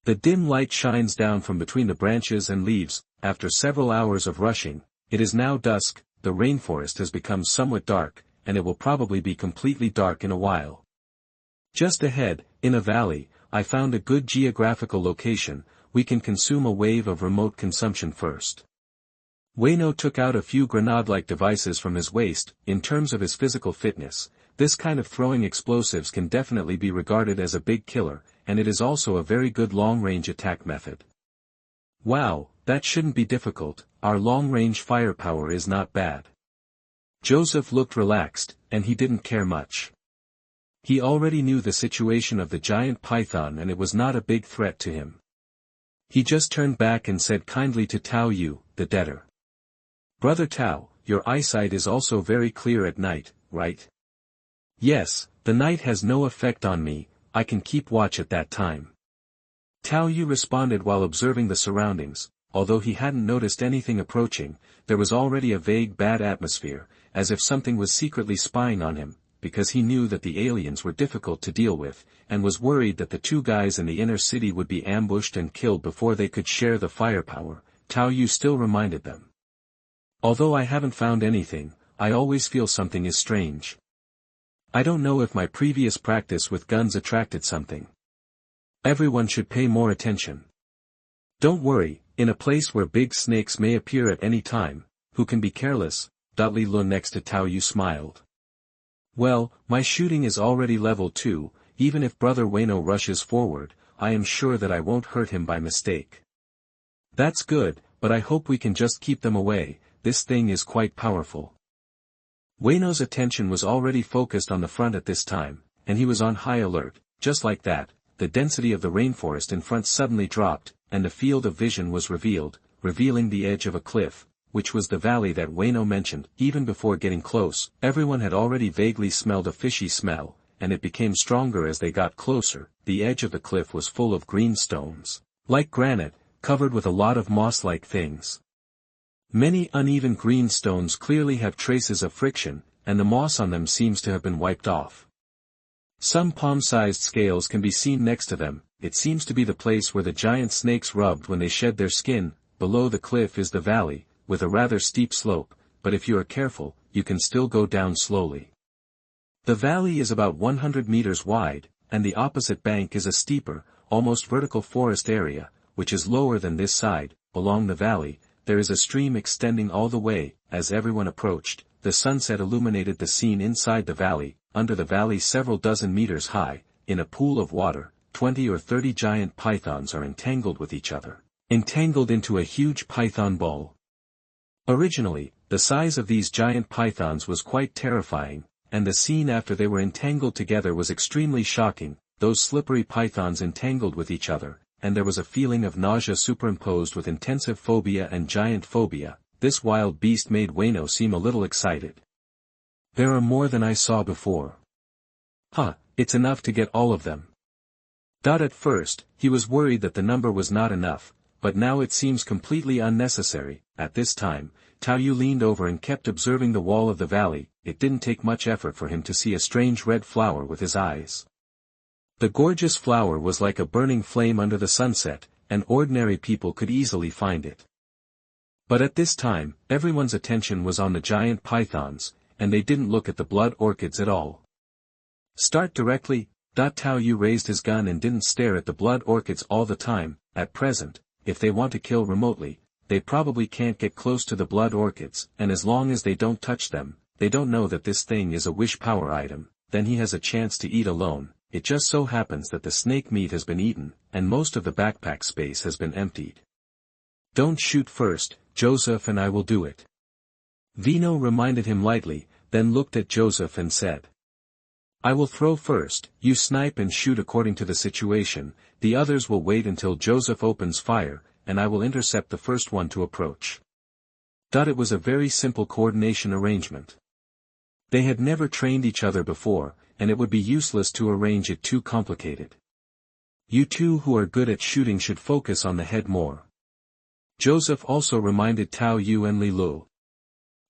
The dim light shines down from between the branches and leaves. After several hours of rushing, it is now dusk. The rainforest has become somewhat dark, and it will probably be completely dark in a while. Just ahead, in a valley, I found a good geographical location. We can consume a wave of remote consumption first. Wayno took out a few grenade-like devices from his waist. In terms of his physical fitness, this kind of throwing explosives can definitely be regarded as a big killer, and it is also a very good long-range attack method. Wow, that shouldn't be difficult. Our long-range firepower is not bad. Joseph looked relaxed, and he didn't care much. He already knew the situation of the giant python and it was not a big threat to him. He just turned back and said kindly to Tao Yu, the debtor. Brother Tao, your eyesight is also very clear at night, right? Yes, the night has no effect on me, I can keep watch at that time. Tao Yu responded while observing the surroundings. Although he hadn't noticed anything approaching, there was already a vague bad atmosphere, as if something was secretly spying on him, because he knew that the aliens were difficult to deal with, and was worried that the two guys in the inner city would be ambushed and killed before they could share the firepower. Tao Yu still reminded them. Although I haven't found anything, I always feel something is strange. I don't know if my previous practice with guns attracted something. Everyone should pay more attention. Don't worry, in a place where big snakes may appear at any time, who can be careless? Li Lun next to Tao Yu smiled. Well, my shooting is already level 2, even if Brother Wayno rushes forward, I am sure that I won't hurt him by mistake. That's good, but I hope we can just keep them away, this thing is quite powerful. Wayno's attention was already focused on the front at this time, and he was on high alert. Just like that, the density of the rainforest in front suddenly dropped, and the field of vision was revealed, revealing the edge of a cliff, which was the valley that Wayno mentioned. Even before getting close, everyone had already vaguely smelled a fishy smell, and it became stronger as they got closer. The edge of the cliff was full of green stones, like granite, covered with a lot of moss-like things. Many uneven green stones clearly have traces of friction, and the moss on them seems to have been wiped off. Some palm-sized scales can be seen next to them. It seems to be the place where the giant snakes rubbed when they shed their skin. Below the cliff is the valley, with a rather steep slope, but if you are careful, you can still go down slowly. The valley is about 100 meters wide, and the opposite bank is a steeper, almost vertical forest area, which is lower than this side. Along the valley, there is a stream extending all the way. As everyone approached, the sunset illuminated the scene inside the valley. Under the valley several dozen meters high, in a pool of water, 20 or 30 giant pythons are entangled with each other, entangled into a huge python ball. Originally, the size of these giant pythons was quite terrifying, and the scene after they were entangled together was extremely shocking. Those slippery pythons entangled with each other, and there was a feeling of nausea superimposed with intensive phobia and giant phobia. This wild beast made Wayno seem a little excited. There are more than I saw before. It's enough to get all of them. At first, he was worried that the number was not enough, but now it seems completely unnecessary. At this time, Tao Yu leaned over and kept observing the wall of the valley. It didn't take much effort for him to see a strange red flower with his eyes. The gorgeous flower was like a burning flame under the sunset, and ordinary people could easily find it. But at this time, everyone's attention was on the giant pythons, and they didn't look at the blood orchids at all. Start directly. Tao Yu raised his gun and didn't stare at the blood orchids all the time. At present, if they want to kill remotely, they probably can't get close to the blood orchids, and as long as they don't touch them, they don't know that this thing is a wish power item, then he has a chance to eat alone. It just so happens that the snake meat has been eaten, and most of the backpack space has been emptied. Don't shoot first, Joseph, and I will do it. Vino reminded him lightly, then looked at Joseph and said. I will throw first, you snipe and shoot according to the situation, the others will wait until Joseph opens fire, and I will intercept the first one to approach. It was a very simple coordination arrangement. They had never trained each other before, and it would be useless to arrange it too complicated. You two who are good at shooting should focus on the head more. Joseph also reminded Tao Yu and Li Lu.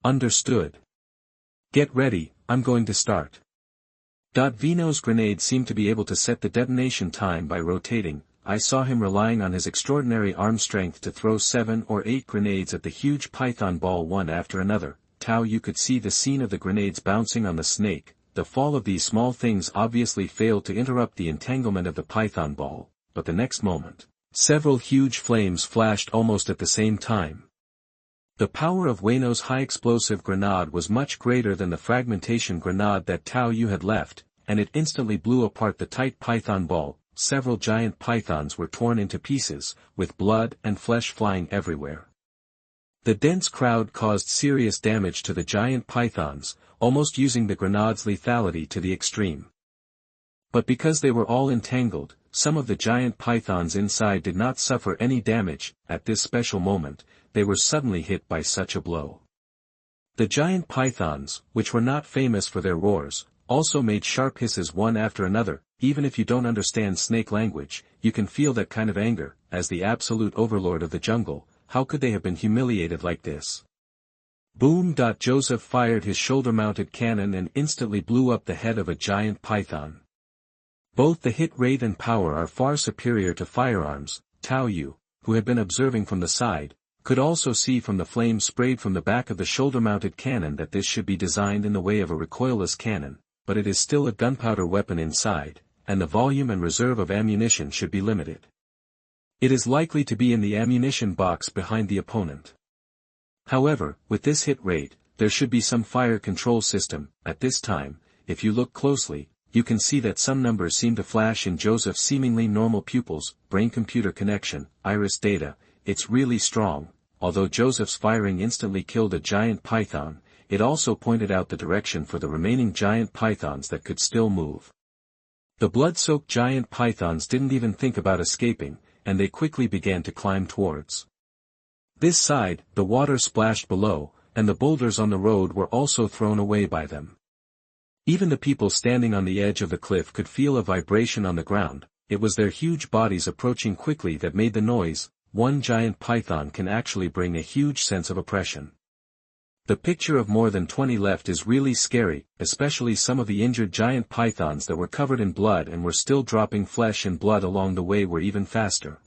Understood. Get ready, I'm going to start. Vino's grenade seemed to be able to set the detonation time by rotating. I saw him relying on his extraordinary arm strength to throw 7 or 8 grenades at the huge python ball one after another. Tao Yu could see the scene of the grenades bouncing on the snake. The fall of these small things obviously failed to interrupt the entanglement of the python ball, but the next moment, several huge flames flashed almost at the same time. The power of Wayno's high-explosive grenade was much greater than the fragmentation grenade that Tao Yu had left, and it instantly blew apart the tight python ball. Several giant pythons were torn into pieces, with blood and flesh flying everywhere. The dense crowd caused serious damage to the giant pythons, almost using the grenade's lethality to the extreme. But because they were all entangled, some of the giant pythons inside did not suffer any damage. At this special moment, they were suddenly hit by such a blow. The giant pythons, which were not famous for their roars, also made sharp hisses one after another. Even if you don't understand snake language, you can feel that kind of anger. As the absolute overlord of the jungle, how could they have been humiliated like this? Boom! Joseph fired his shoulder-mounted cannon and instantly blew up the head of a giant python. Both the hit rate and power are far superior to firearms. Tao Yu, who had been observing from the side, could also see from the flames sprayed from the back of the shoulder-mounted cannon that this should be designed in the way of a recoilless cannon, but it is still a gunpowder weapon inside, and the volume and reserve of ammunition should be limited. It is likely to be in the ammunition box behind the opponent. However, with this hit rate, there should be some fire control system. At this time, if you look closely, you can see that some numbers seem to flash in Joseph's seemingly normal pupils. Brain-computer connection, iris data, it's really strong. Although Joseph's firing instantly killed a giant python, it also pointed out the direction for the remaining giant pythons that could still move. The blood-soaked giant pythons didn't even think about escaping, and they quickly began to climb towards this side. The water splashed below, and the boulders on the road were also thrown away by them. Even the people standing on the edge of the cliff could feel a vibration on the ground. It was their huge bodies approaching quickly that made the noise. One giant python can actually bring a huge sense of oppression. The picture of more than 20 left is really scary, especially some of the injured giant pythons that were covered in blood and were still dropping flesh and blood along the way were even faster.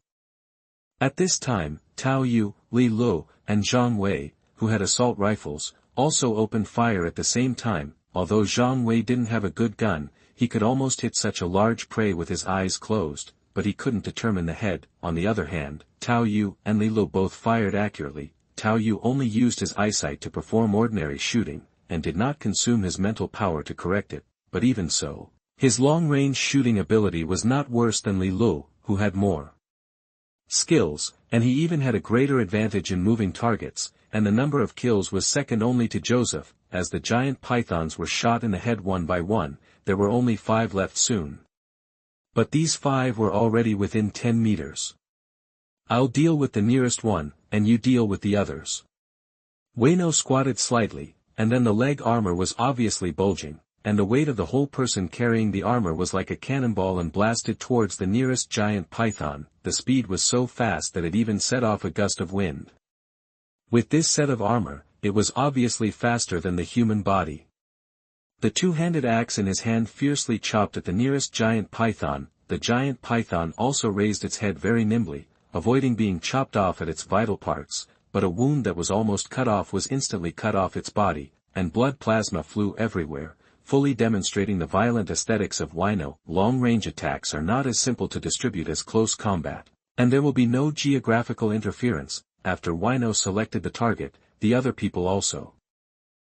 At this time, Tao Yu, Li Lu, and Zhang Wei, who had assault rifles, also opened fire at the same time. Although Zhang Wei didn't have a good gun, he could almost hit such a large prey with his eyes closed, but he couldn't determine the head. On the other hand, Tao Yu and Li Lu both fired accurately. Tao Yu only used his eyesight to perform ordinary shooting, and did not consume his mental power to correct it, but even so, his long-range shooting ability was not worse than Li Lu, who had more skills, and he even had a greater advantage in moving targets, and the number of kills was second only to Joseph. As the giant pythons were shot in the head one by one, there were only 5 left soon. But these 5 were already within 10 meters. I'll deal with the nearest one, and you deal with the others. Wayno squatted slightly, and then the leg armor was obviously bulging, and the weight of the whole person carrying the armor was like a cannonball and blasted towards the nearest giant python. The speed was so fast that it even set off a gust of wind. With this set of armor, it was obviously faster than the human body. The two-handed axe in his hand fiercely chopped at the nearest giant python. The giant python also raised its head very nimbly, avoiding being chopped off at its vital parts, but a wound that was almost cut off was instantly cut off its body. and blood plasma flew everywhere, fully demonstrating the violent aesthetics of Wino. Long-range attacks are not as simple to distribute as close combat, and there will be no geographical interference. After Wino selected the target, the other people also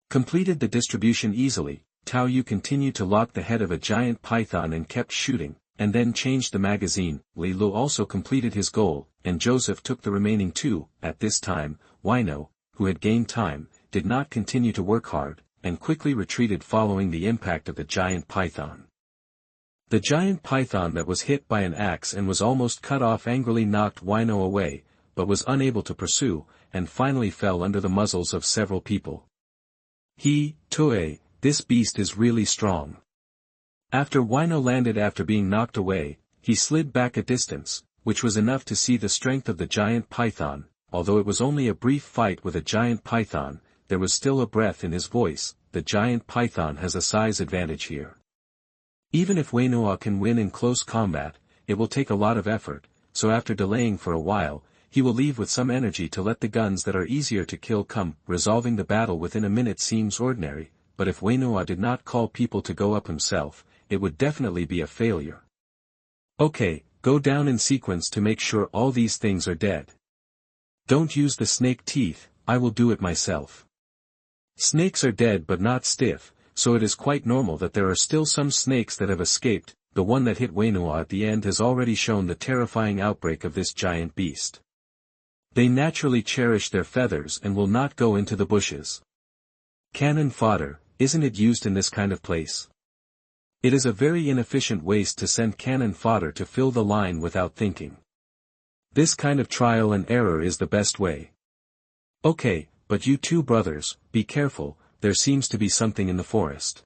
completed the distribution easily. Tao Yu continued to lock the head of a giant python and kept shooting, and then changed the magazine. Li Lu also completed his goal, and Joseph took the remaining two. At this time, Wino, who had gained time, did not continue to work hard, and quickly retreated following the impact of the giant python. The giant python that was hit by an axe and was almost cut off angrily knocked Wino away, but was unable to pursue, and finally fell under the muzzles of several people. Toei, this beast is really strong. After Wino landed after being knocked away, he slid back a distance, which was enough to see the strength of the giant python. Although it was only a brief fight with a giant python, there was still a breath in his voice. The giant python has a size advantage here. Even if Weinua can win in close combat, it will take a lot of effort, so after delaying for a while, he will leave with some energy to let the guns that are easier to kill come. Resolving the battle within a minute seems ordinary, but if Weinua did not call people to go up himself, it would definitely be a failure. Okay, go down in sequence to make sure all these things are dead. Don't use the snake teeth, I will do it myself. Snakes are dead but not stiff, so it is quite normal that there are still some snakes that have escaped. The one that hit Weinua at the end has already shown the terrifying outbreak of this giant beast. They naturally cherish their feathers and will not go into the bushes. Cannon fodder, isn't it used in this kind of place? It is a very inefficient waste to send cannon fodder to fill the line without thinking. This kind of trial and error is the best way. Okay, but you two brothers, be careful, there seems to be something in the forest.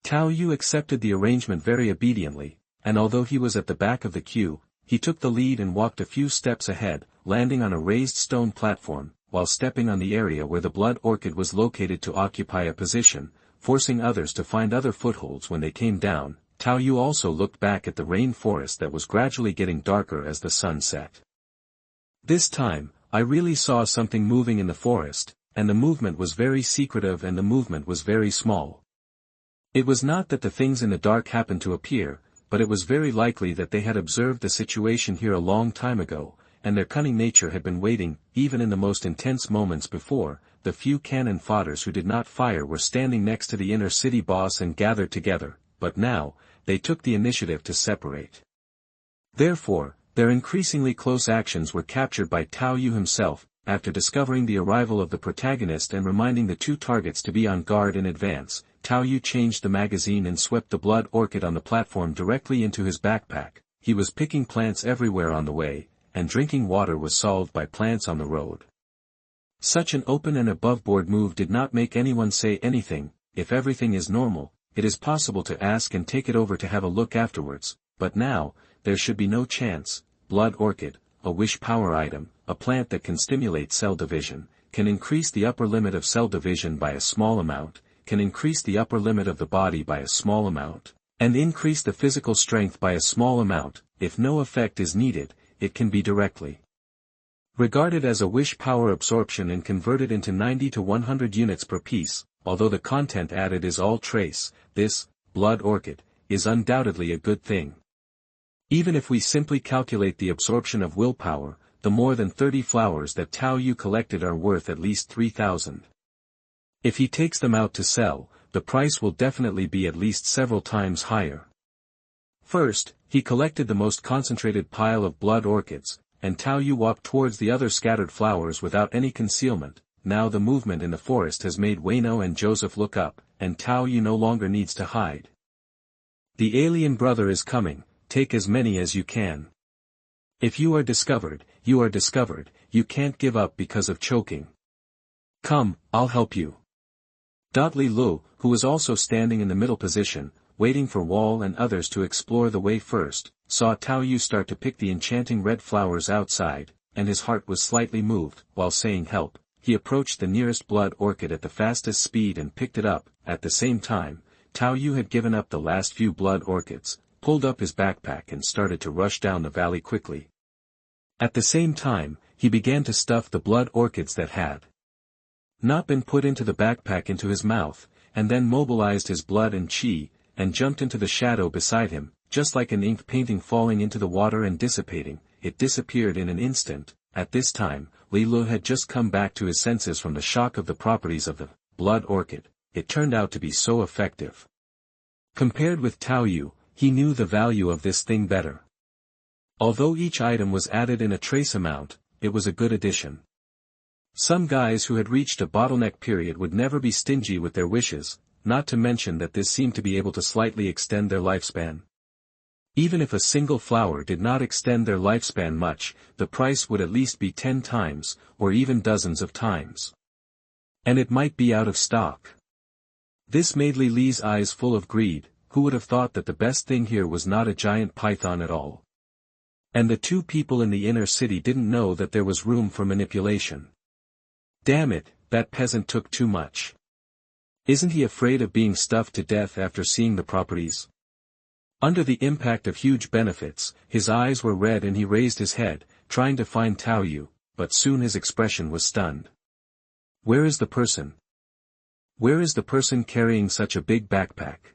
Tao Yu accepted the arrangement very obediently, and although he was at the back of the queue, he took the lead and walked a few steps ahead, landing on a raised stone platform, while stepping on the area where the blood orchid was located to occupy a position, forcing others to find other footholds when they came down. Tao Yu also looked back at the rainforest that was gradually getting darker as the sun set. This time, I really saw something moving in the forest, and the movement was very secretive and the movement was very small. It was not that the things in the dark happened to appear, but it was very likely that they had observed the situation here a long time ago, and their cunning nature had been waiting. Even in the most intense moments before, the few cannon fodders who did not fire were standing next to the inner city boss and gathered together, but now, they took the initiative to separate. Therefore, their increasingly close actions were captured by Tao Yu himself, after discovering the arrival of the protagonist and reminding the two targets to be on guard in advance. Tao Yu changed the magazine and swept the blood orchid on the platform directly into his backpack. He was picking plants everywhere on the way, and drinking water was solved by plants on the road. Such an open and above-board move did not make anyone say anything. If everything is normal, it is possible to ask and take it over to have a look afterwards, but now, there should be no chance. Blood orchid, a wish power item, a plant that can stimulate cell division, can increase the upper limit of cell division by a small amount, can increase the upper limit of the body by a small amount, and increase the physical strength by a small amount. If no effect is needed, it can be directly regarded as a wish power absorption and converted into 90 to 100 units per piece. Although the content added is all trace, this, blood orchid, is undoubtedly a good thing. Even if we simply calculate the absorption of willpower, the more than 30 flowers that Tao Yu collected are worth at least 3,000. If he takes them out to sell, the price will definitely be at least several times higher. First, he collected the most concentrated pile of blood orchids, and Tao Yu walked towards the other scattered flowers without any concealment. Now the movement in the forest has made Wayno and Joseph look up, and Tao Yu no longer needs to hide. The alien brother is coming, take as many as you can. If you are discovered, you can't give up because of choking. Come, I'll help you. Li Lu, who was also standing in the middle position, waiting for Wall and others to explore the way first, saw Tao Yu start to pick the enchanting red flowers outside, and his heart was slightly moved. While saying help, he approached the nearest blood orchid at the fastest speed and picked it up. At the same time, Tao Yu had given up the last few blood orchids, pulled up his backpack and started to rush down the valley quickly. At the same time, he began to stuff the blood orchids that had not been put into the backpack into his mouth, and then mobilized his blood and chi, and jumped into the shadow beside him, just like an ink painting falling into the water and dissipating, it disappeared in an instant. At this time, Li Lu had just come back to his senses from the shock of the properties of the blood orchid. It turned out to be so effective. Compared with Tao Yu, he knew the value of this thing better. Although each item was added in a trace amount, it was a good addition. Some guys who had reached a bottleneck period would never be stingy with their wishes, not to mention that this seemed to be able to slightly extend their lifespan. Even if a single flower did not extend their lifespan much, the price would at least be 10 times, or even dozens of times. And it might be out of stock. This made Li Li's eyes full of greed. Who would have thought that the best thing here was not a giant python at all? And the two people in the inner city didn't know that there was room for manipulation. Damn it, that peasant took too much. Isn't he afraid of being stuffed to death after seeing the properties? Under the impact of huge benefits, his eyes were red and he raised his head, trying to find Tao Yu, but soon his expression was stunned. Where is the person? Where is the person carrying such a big backpack?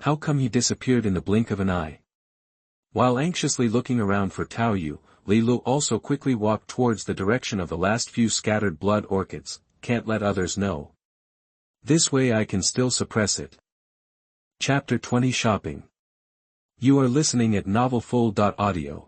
How come he disappeared in the blink of an eye? While anxiously looking around for Tao Yu, Li Lu also quickly walked towards the direction of the last few scattered blood orchids. Can't let others know. This way I can still suppress it. Chapter 20 Shopping. You are listening at NovelsReturning.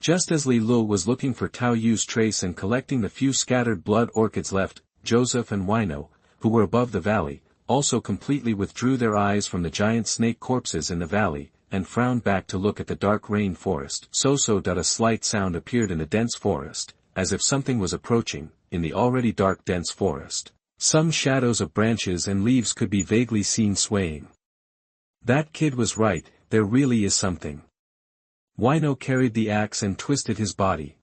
Just as Li Lu was looking for Tao Yu's trace and collecting the few scattered blood orchids left, Joseph and Wino, who were above the valley, also completely withdrew their eyes from the giant snake corpses in the valley, and frowned back to look at the dark rain forest. A slight sound appeared in the dense forest, as if something was approaching. In the already dark dense forest, some shadows of branches and leaves could be vaguely seen swaying. That kid was right, there really is something. Wino carried the axe and twisted his body.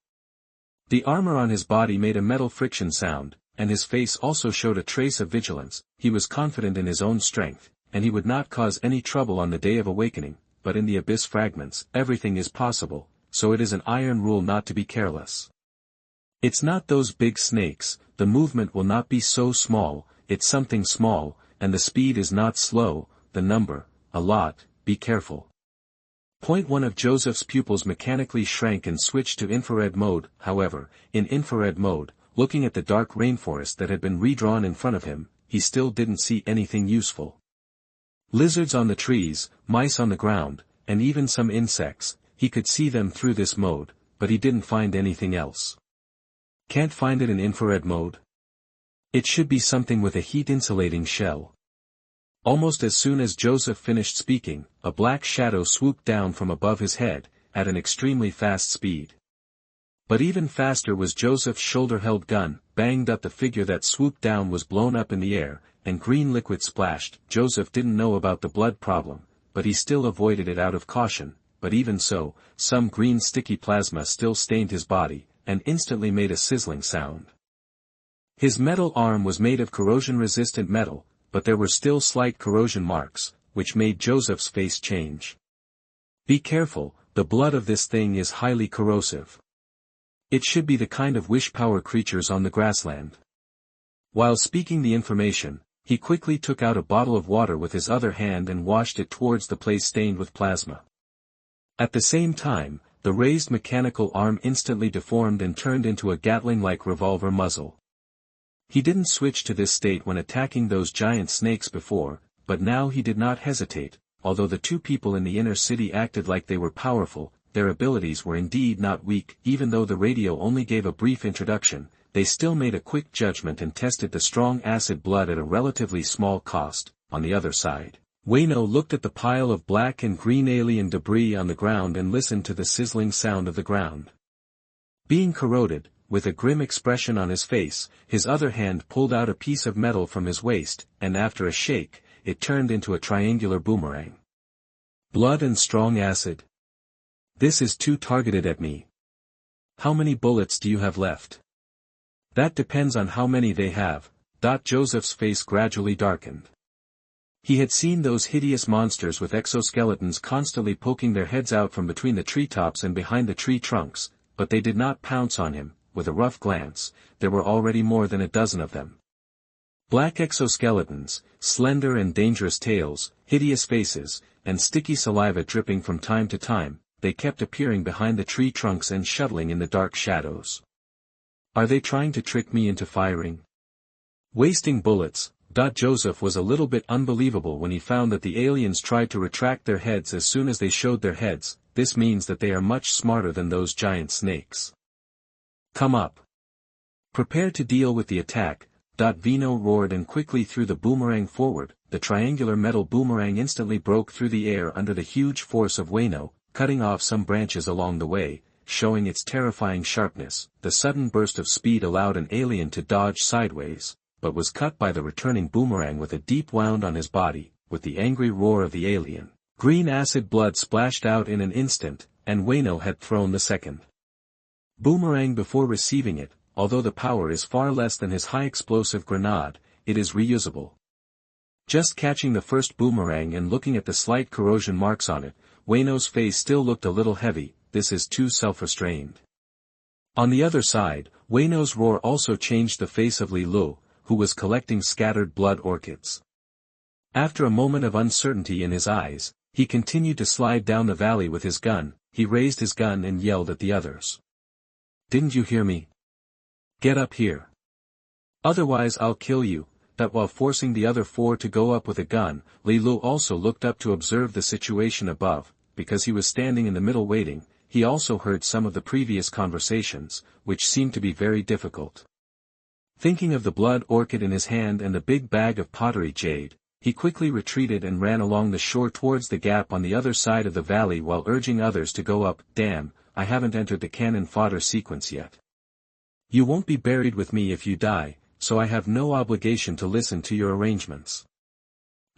The armor on his body made a metal friction sound, and his face also showed a trace of vigilance. He was confident in his own strength, and he would not cause any trouble on the day of awakening, but in the abyss fragments, everything is possible, so it is an iron rule not to be careless. It's not those big snakes, the movement will not be so small, it's something small, and the speed is not slow, the number, a lot, be careful. Point one of Joseph's pupils mechanically shrank and switched to infrared mode. However, in infrared mode, looking at the dark rainforest that had been redrawn in front of him, he still didn't see anything useful. Lizards on the trees, mice on the ground, and even some insects, he could see them through this mode, but he didn't find anything else. Can't find it in infrared mode? It should be something with a heat-insulating shell. Almost as soon as Joseph finished speaking, a black shadow swooped down from above his head, at an extremely fast speed. But even faster was Joseph's shoulder-held gun. Banged up, the figure that swooped down was blown up in the air, and green liquid splashed. Joseph didn't know about the blood problem, but he still avoided it out of caution. But even so, some green sticky plasma still stained his body, and instantly made a sizzling sound. His metal arm was made of corrosion-resistant metal, but there were still slight corrosion marks, which made Joseph's face change. Be careful, the blood of this thing is highly corrosive. It should be the kind of wish-power creatures on the grassland. While speaking the information, he quickly took out a bottle of water with his other hand and washed it towards the place stained with plasma. At the same time, the raised mechanical arm instantly deformed and turned into a Gatling-like revolver muzzle. He didn't switch to this state when attacking those giant snakes before, but now he did not hesitate. Although the two people in the inner city acted like they were powerful, their abilities were indeed not weak. Even though the radio only gave a brief introduction, they still made a quick judgment and tested the strong acid blood at a relatively small cost. On the other side, Wayno looked at the pile of black and green alien debris on the ground and listened to the sizzling sound of the ground being corroded. With a grim expression on his face, his other hand pulled out a piece of metal from his waist, and after a shake, it turned into a triangular boomerang. Blood and strong acid. This is too targeted at me. How many bullets do you have left? That depends on how many they have. Joseph's face gradually darkened. He had seen those hideous monsters with exoskeletons constantly poking their heads out from between the treetops and behind the tree trunks, but they did not pounce on him. with a rough glance, there were already more than a dozen of them. Black exoskeletons, slender and dangerous tails, hideous faces, and sticky saliva dripping from time to time, they kept appearing behind the tree trunks and shuttling in the dark shadows. Are they trying to trick me into firing? Wasting bullets. Joseph was a little bit unbelievable when he found that the aliens tried to retract their heads as soon as they showed their heads. This means that they are much smarter than those giant snakes. Come up. Prepare to deal with the attack. Vino roared and quickly threw the boomerang forward. The triangular metal boomerang instantly broke through the air under the huge force of Wayno, cutting off some branches along the way, showing its terrifying sharpness. The sudden burst of speed allowed an alien to dodge sideways, but was cut by the returning boomerang with a deep wound on his body. With the angry roar of the alien, green acid blood splashed out in an instant, and Wayno had thrown the second boomerang before receiving it. Although the power is far less than his high-explosive grenade, it is reusable. Just catching the first boomerang and looking at the slight corrosion marks on it, Wayno's face still looked a little heavy. This is too self-restrained. On the other side, Wayno's roar also changed the face of Li Lu, who was collecting scattered blood orchids. After a moment of uncertainty in his eyes, he continued to slide down the valley with his gun. He raised his gun and yelled at the others. "Didn't you hear me? Get up here. Otherwise I'll kill you." That while forcing the other four to go up with a gun, Li Lu also looked up to observe the situation above. Because he was standing in the middle waiting, he also heard some of the previous conversations, which seemed to be very difficult. Thinking of the blood orchid in his hand and the big bag of pottery jade, he quickly retreated and ran along the shore towards the gap on the other side of the valley while urging others to go up. "Damn, I haven't entered the cannon fodder sequence yet. You won't be buried with me if you die, so I have no obligation to listen to your arrangements.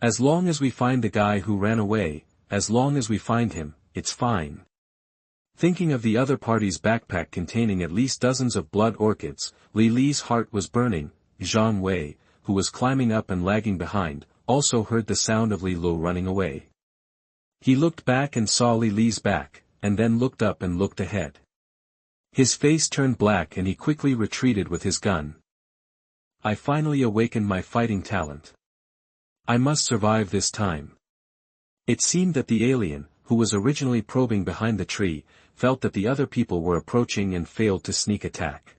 As long as we find the guy who ran away, as long as we find him, it's fine." Thinking of the other party's backpack containing at least dozens of blood orchids, Li Li's heart was burning. Zhang Wei, who was climbing up and lagging behind, also heard the sound of Li Lu running away. He looked back and saw Li Li's back, and then looked up and looked ahead. His face turned black and he quickly retreated with his gun. "I finally awakened my fighting talent. I must survive this time." It seemed that the alien, who was originally probing behind the tree, felt that the other people were approaching and failed to sneak attack.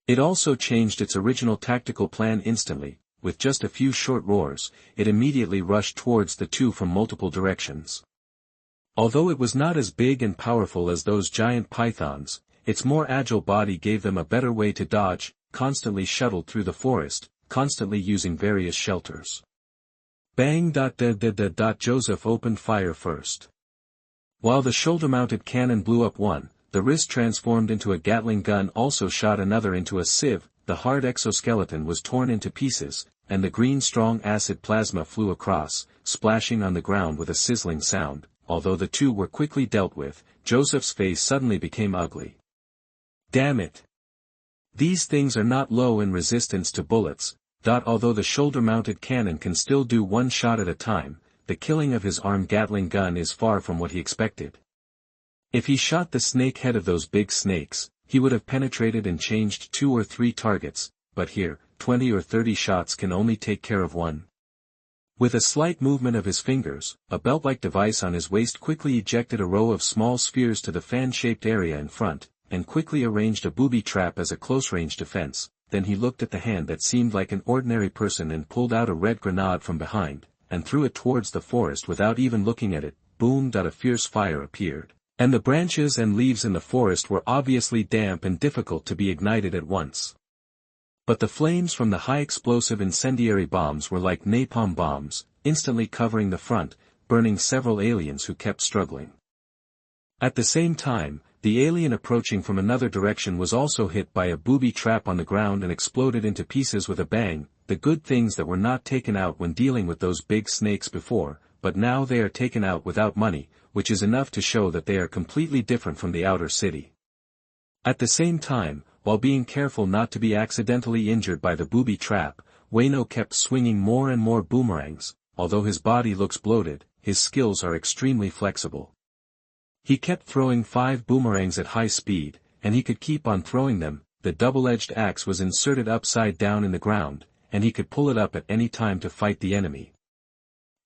It also changed its original tactical plan instantly. With just a few short roars, it immediately rushed towards the two from multiple directions. Although it was not as big and powerful as those giant pythons, its more agile body gave them a better way to dodge, constantly shuttled through the forest, constantly using various shelters. Bang! Joseph opened fire first. While the shoulder-mounted cannon blew up one, the wrist transformed into a Gatling gun also shot another into a sieve. The hard exoskeleton was torn into pieces, and the green strong acid plasma flew across, splashing on the ground with a sizzling sound. Although the two were quickly dealt with, Joseph's face suddenly became ugly. "Damn it! These things are not low in resistance to bullets." Although the shoulder-mounted cannon can still do one shot at a time, the killing of his armed Gatling gun is far from what he expected. If he shot the snake head of those big snakes, he would have penetrated and changed 2 or 3 targets, but here, 20 or 30 shots can only take care of one. With a slight movement of his fingers, a belt-like device on his waist quickly ejected a row of small spheres to the fan-shaped area in front, and quickly arranged a booby trap as a close-range defense. Then he looked at the hand that seemed like an ordinary person and pulled out a red grenade from behind, and threw it towards the forest without even looking at it. Boom! A fierce fire appeared, and the branches and leaves in the forest were obviously damp and difficult to be ignited at once. But the flames from the high-explosive incendiary bombs were like napalm bombs, instantly covering the front, burning several aliens who kept struggling. At the same time, the alien approaching from another direction was also hit by a booby trap on the ground and exploded into pieces with a bang. The good things that were not taken out when dealing with those big snakes before, but now they are taken out without money, which is enough to show that they are completely different from the outer city. At the same time, while being careful not to be accidentally injured by the booby trap, Wayno kept swinging more and more boomerangs. Although his body looks bloated, his skills are extremely flexible. He kept throwing 5 boomerangs at high speed, and he could keep on throwing them. The double-edged axe was inserted upside down in the ground, and he could pull it up at any time to fight the enemy.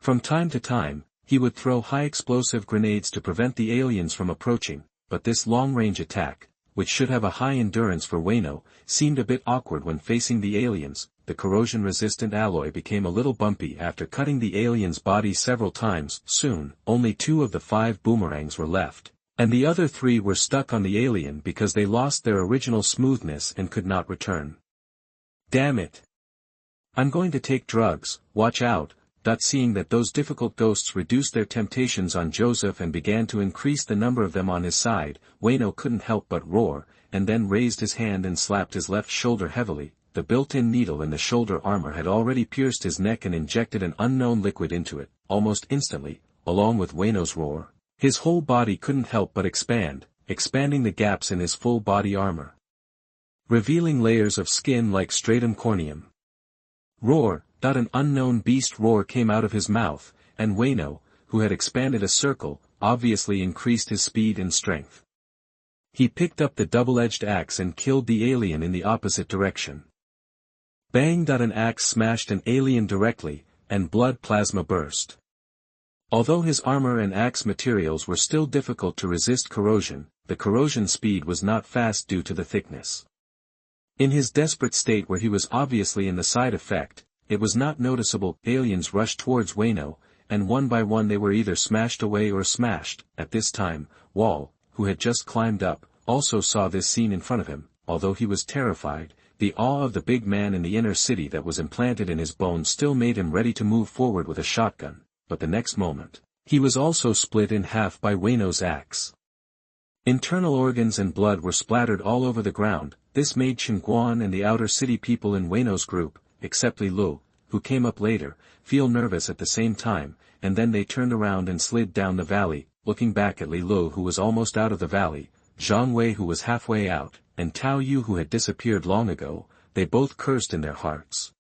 From time to time, he would throw high-explosive grenades to prevent the aliens from approaching, but this long-range attack, which should have a high endurance for Wayno, seemed a bit awkward when facing the aliens. The corrosion-resistant alloy became a little bumpy after cutting the alien's body several times. Soon, only 2 of the 5 boomerangs were left, and the other 3 were stuck on the alien because they lost their original smoothness and could not return. Damn it! I'm going to take drugs, watch out. Seeing that those difficult ghosts reduced their temptations on Joseph and began to increase the number of them on his side, Wayno couldn't help but roar, and then raised his hand and slapped his left shoulder heavily. The built-in needle in the shoulder armor had already pierced his neck and injected an unknown liquid into it. Almost instantly, along with Wayno's roar, his whole body couldn't help but expanding the gaps in his full body armor, revealing layers of skin like stratum corneum. Roar! An unknown beast roar came out of his mouth, and Wayno, who had expanded a circle, obviously increased his speed and strength. He picked up the double-edged axe and killed the alien in the opposite direction. Bang! An axe smashed an alien directly, and blood plasma burst. Although his armor and axe materials were still difficult to resist corrosion, the corrosion speed was not fast due to the thickness. In his desperate state where he was obviously in the side effect, it was not noticeable. Aliens rushed towards Wayno, and one by one they were either smashed away or smashed. At this time, Wall, who had just climbed up, also saw this scene in front of him. Although he was terrified, the awe of the big man in the inner city that was implanted in his bones still made him ready to move forward with a shotgun, but the next moment, he was also split in half by Wayno's axe. Internal organs and blood were splattered all over the ground. This made Chingguan and the outer city people in Wayno's group, except Li Lu, who came up later, feel nervous at the same time, and then they turned around and slid down the valley, looking back at Li Lu who was almost out of the valley, Zhang Wei who was halfway out, and Tao Yu who had disappeared long ago. They both cursed in their hearts.